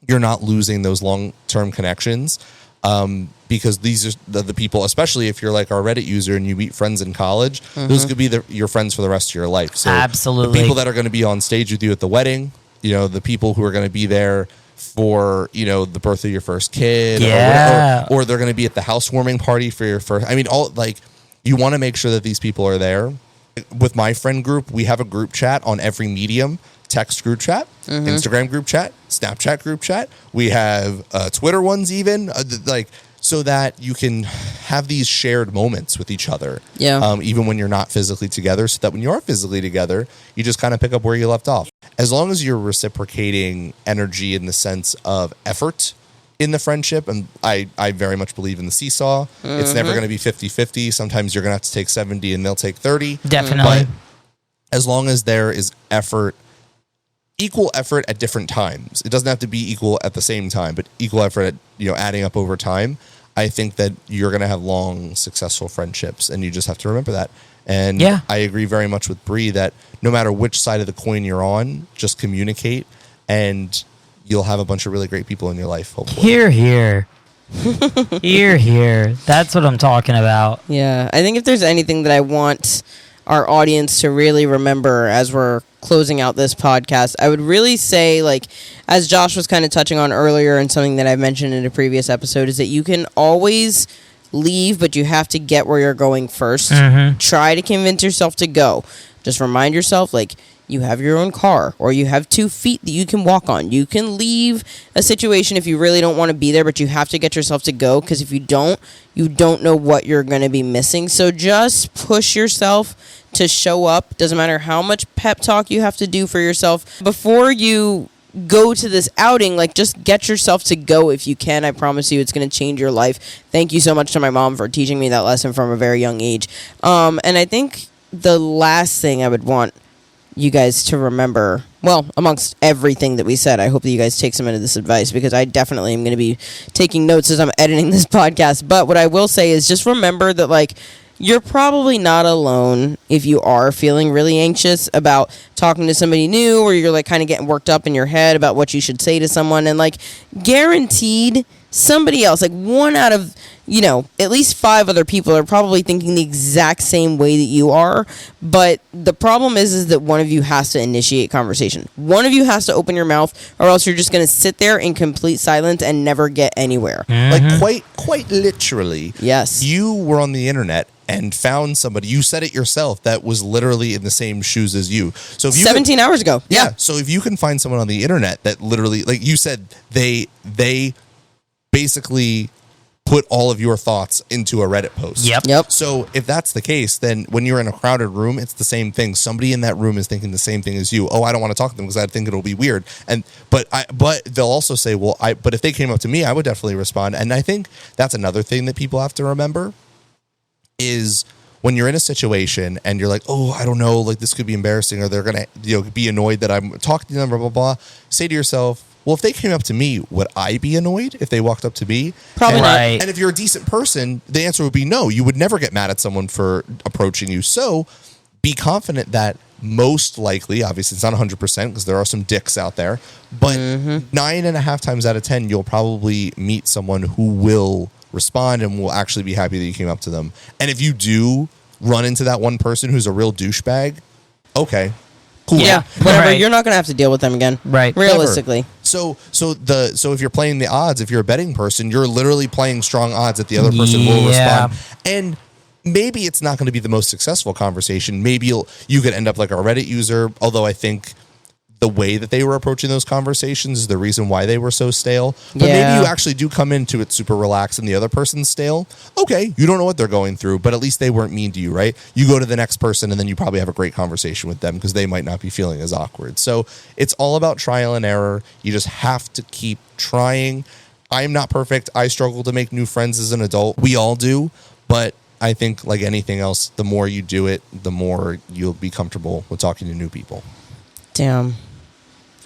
you're not losing those long-term connections. Because these are the people, especially if you're like our Reddit user and you meet friends in college, those could be your friends for the rest of your life. So absolutely, the people that are going to be on stage with you at the wedding, the people who are going to be there for the birth of your first kid, or they're going to be at the housewarming party for your first. I mean, you want to make sure that these people are there. With my friend group, we have a group chat on every medium. Text group chat, Instagram group chat, Snapchat group chat. We have Twitter ones even, so that you can have these shared moments with each other. Yeah. Even when you're not physically together, so that when you are physically together, you just kind of pick up where you left off. As long as you're reciprocating energy in the sense of effort in the friendship, and I very much believe in the seesaw. It's never going to be 50-50. Sometimes you're going to have to take 70 and they'll take 30. Definitely. But as long as there is equal effort at different times, it doesn't have to be equal at the same time, but equal effort at, adding up over time, I think that you're going to have long, successful friendships, and you just have to remember that. And I agree very much with Bree that no matter which side of the coin you're on, just communicate, and you'll have a bunch of really great people in your life, hopefully. Hear, hear. Hear, hear. That's what I'm talking about. Yeah, I think if there's anything that I want our audience to really remember as we're closing out this podcast, I would really say, like, as Josh was kind of touching on earlier and something that I've mentioned in a previous episode, is that you can always leave, but you have to get where you're going first. Try to convince yourself to go. Just remind yourself, like, you have your own car, or you have 2 feet that you can walk on. You can leave a situation if you really don't want to be there, but you have to get yourself to go, because if you don't know what you're going to be missing. So just push yourself to show up. Doesn't matter how much pep talk you have to do for yourself before you go to this outing. Like, just get yourself to go if you can. I promise you it's going to change your life. Thank you so much to my mom for teaching me that lesson from a very young age. And I think the last thing I would want you guys to remember, well, amongst everything that we said, I hope that you guys take some of this advice, because I definitely am going to be taking notes as I'm editing this podcast. But what I will say is just remember that, like, you're probably not alone if you are feeling really anxious about talking to somebody new, or you're like kind of getting worked up in your head about what you should say to someone. And like, guaranteed somebody else, like one out of, at least 5 other people are probably thinking the exact same way that you are. But the problem is that one of you has to initiate conversation. One of you has to open your mouth, or else you're just going to sit there in complete silence and never get anywhere. Like quite literally. Yes. You were on the internet and found somebody, you said it yourself, that was literally in the same shoes as you. So if you 17 hours ago. Yeah. So if you can find someone on the internet that literally, like you said, they basically put all of your thoughts into a Reddit post. Yep. So if that's the case, then when you're in a crowded room, it's the same thing. Somebody in that room is thinking the same thing as you. Oh, I don't want to talk to them because I think it'll be weird. But they'll also say, but if they came up to me, I would definitely respond. And I think that's another thing that people have to remember is when you're in a situation and you're like, oh, I don't know, like this could be embarrassing, or they're going to be annoyed that I'm talking to them, blah, blah, blah. Say to yourself, well, if they came up to me, would I be annoyed if they walked up to me? Probably not. Right. And if you're a decent person, the answer would be no. You would never get mad at someone for approaching you. So be confident that most likely, obviously it's not 100% because there are some dicks out there, but 9.5 times out of 10, you'll probably meet someone who will respond and will actually be happy that you came up to them. And if you do run into that one person who's a real douchebag, okay, cool. Yeah, whatever. Right. You're not going to have to deal with them again. Right. Realistically. So if you're playing the odds, if you're a betting person, you're literally playing strong odds that the other person will respond. And maybe it's not going to be the most successful conversation. Maybe you could end up like a Reddit user, although I think the way that they were approaching those conversations is the reason why they were so stale. But maybe you actually do come into it super relaxed and the other person's stale. Okay, you don't know what they're going through, but at least they weren't mean to you, right? You go to the next person and then you probably have a great conversation with them because they might not be feeling as awkward. So it's all about trial and error. You just have to keep trying. I am not perfect. I struggle to make new friends as an adult. We all do, but I think like anything else, the more you do it, the more you'll be comfortable with talking to new people. Damn.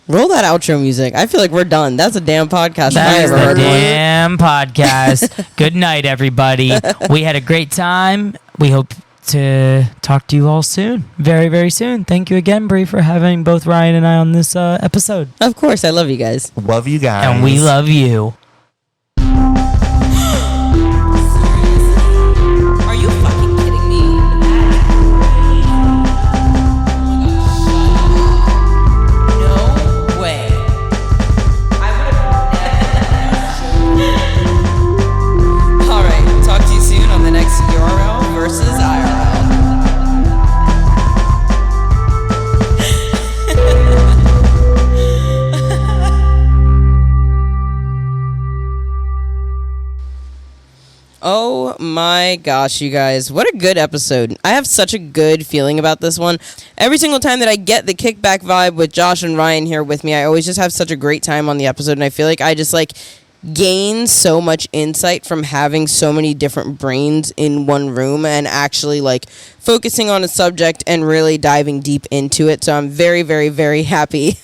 Roll that outro music. I feel like we're done. That's a damn podcast. That's the damn podcast. Good night, everybody. We had a great time. We hope to talk to you all soon. Very, very soon. Thank you again, Bree, for having both Ryan and I on this episode. Of course. I love you guys. Love you guys. And we love you. Are you fucking kidding me? No way. All right. Talk to you soon on the next URL versus IRL. Oh my gosh, you guys. What a good episode. I have such a good feeling about this one. Every single time that I get the kickback vibe with Josh and Ryan here with me, I always just have such a great time on the episode, and I feel like I just gain so much insight from having so many different brains in one room and actually like focusing on a subject and really diving deep into it. So I'm very, very, very happy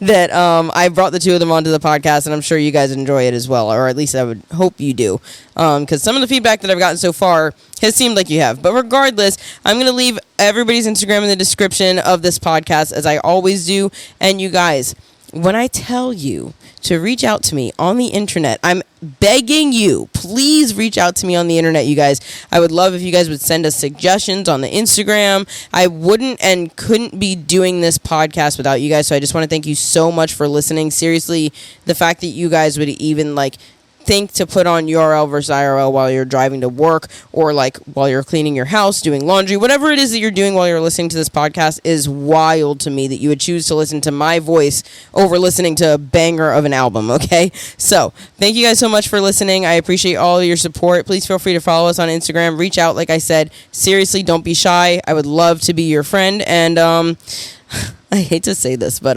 that I brought the two of them onto the podcast, and I'm sure you guys enjoy it as well, or at least I would hope you do, because some of the feedback that I've gotten so far has seemed like you have. But regardless, I'm going to leave everybody's Instagram in the description of this podcast, as I always do. And you guys, when I tell you to reach out to me on the internet, I'm begging you, please reach out to me on the internet, you guys. I would love if you guys would send us suggestions on the Instagram. I wouldn't and couldn't be doing this podcast without you guys, so I just want to thank you so much for listening. Seriously, the fact that you guys would even like think to put on URL versus IRL while you're driving to work, or like while you're cleaning your house, doing laundry, whatever it is that you're doing while you're listening to this podcast is wild to me, that you would choose to listen to my voice over listening to a banger of an album. Okay, so thank you guys so much for listening. I appreciate all your support. Please feel free to follow us on Instagram, reach out. Like I said, seriously, don't be shy. I would love to be your friend, and I hate to say this, but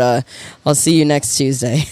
I'll see you next Tuesday.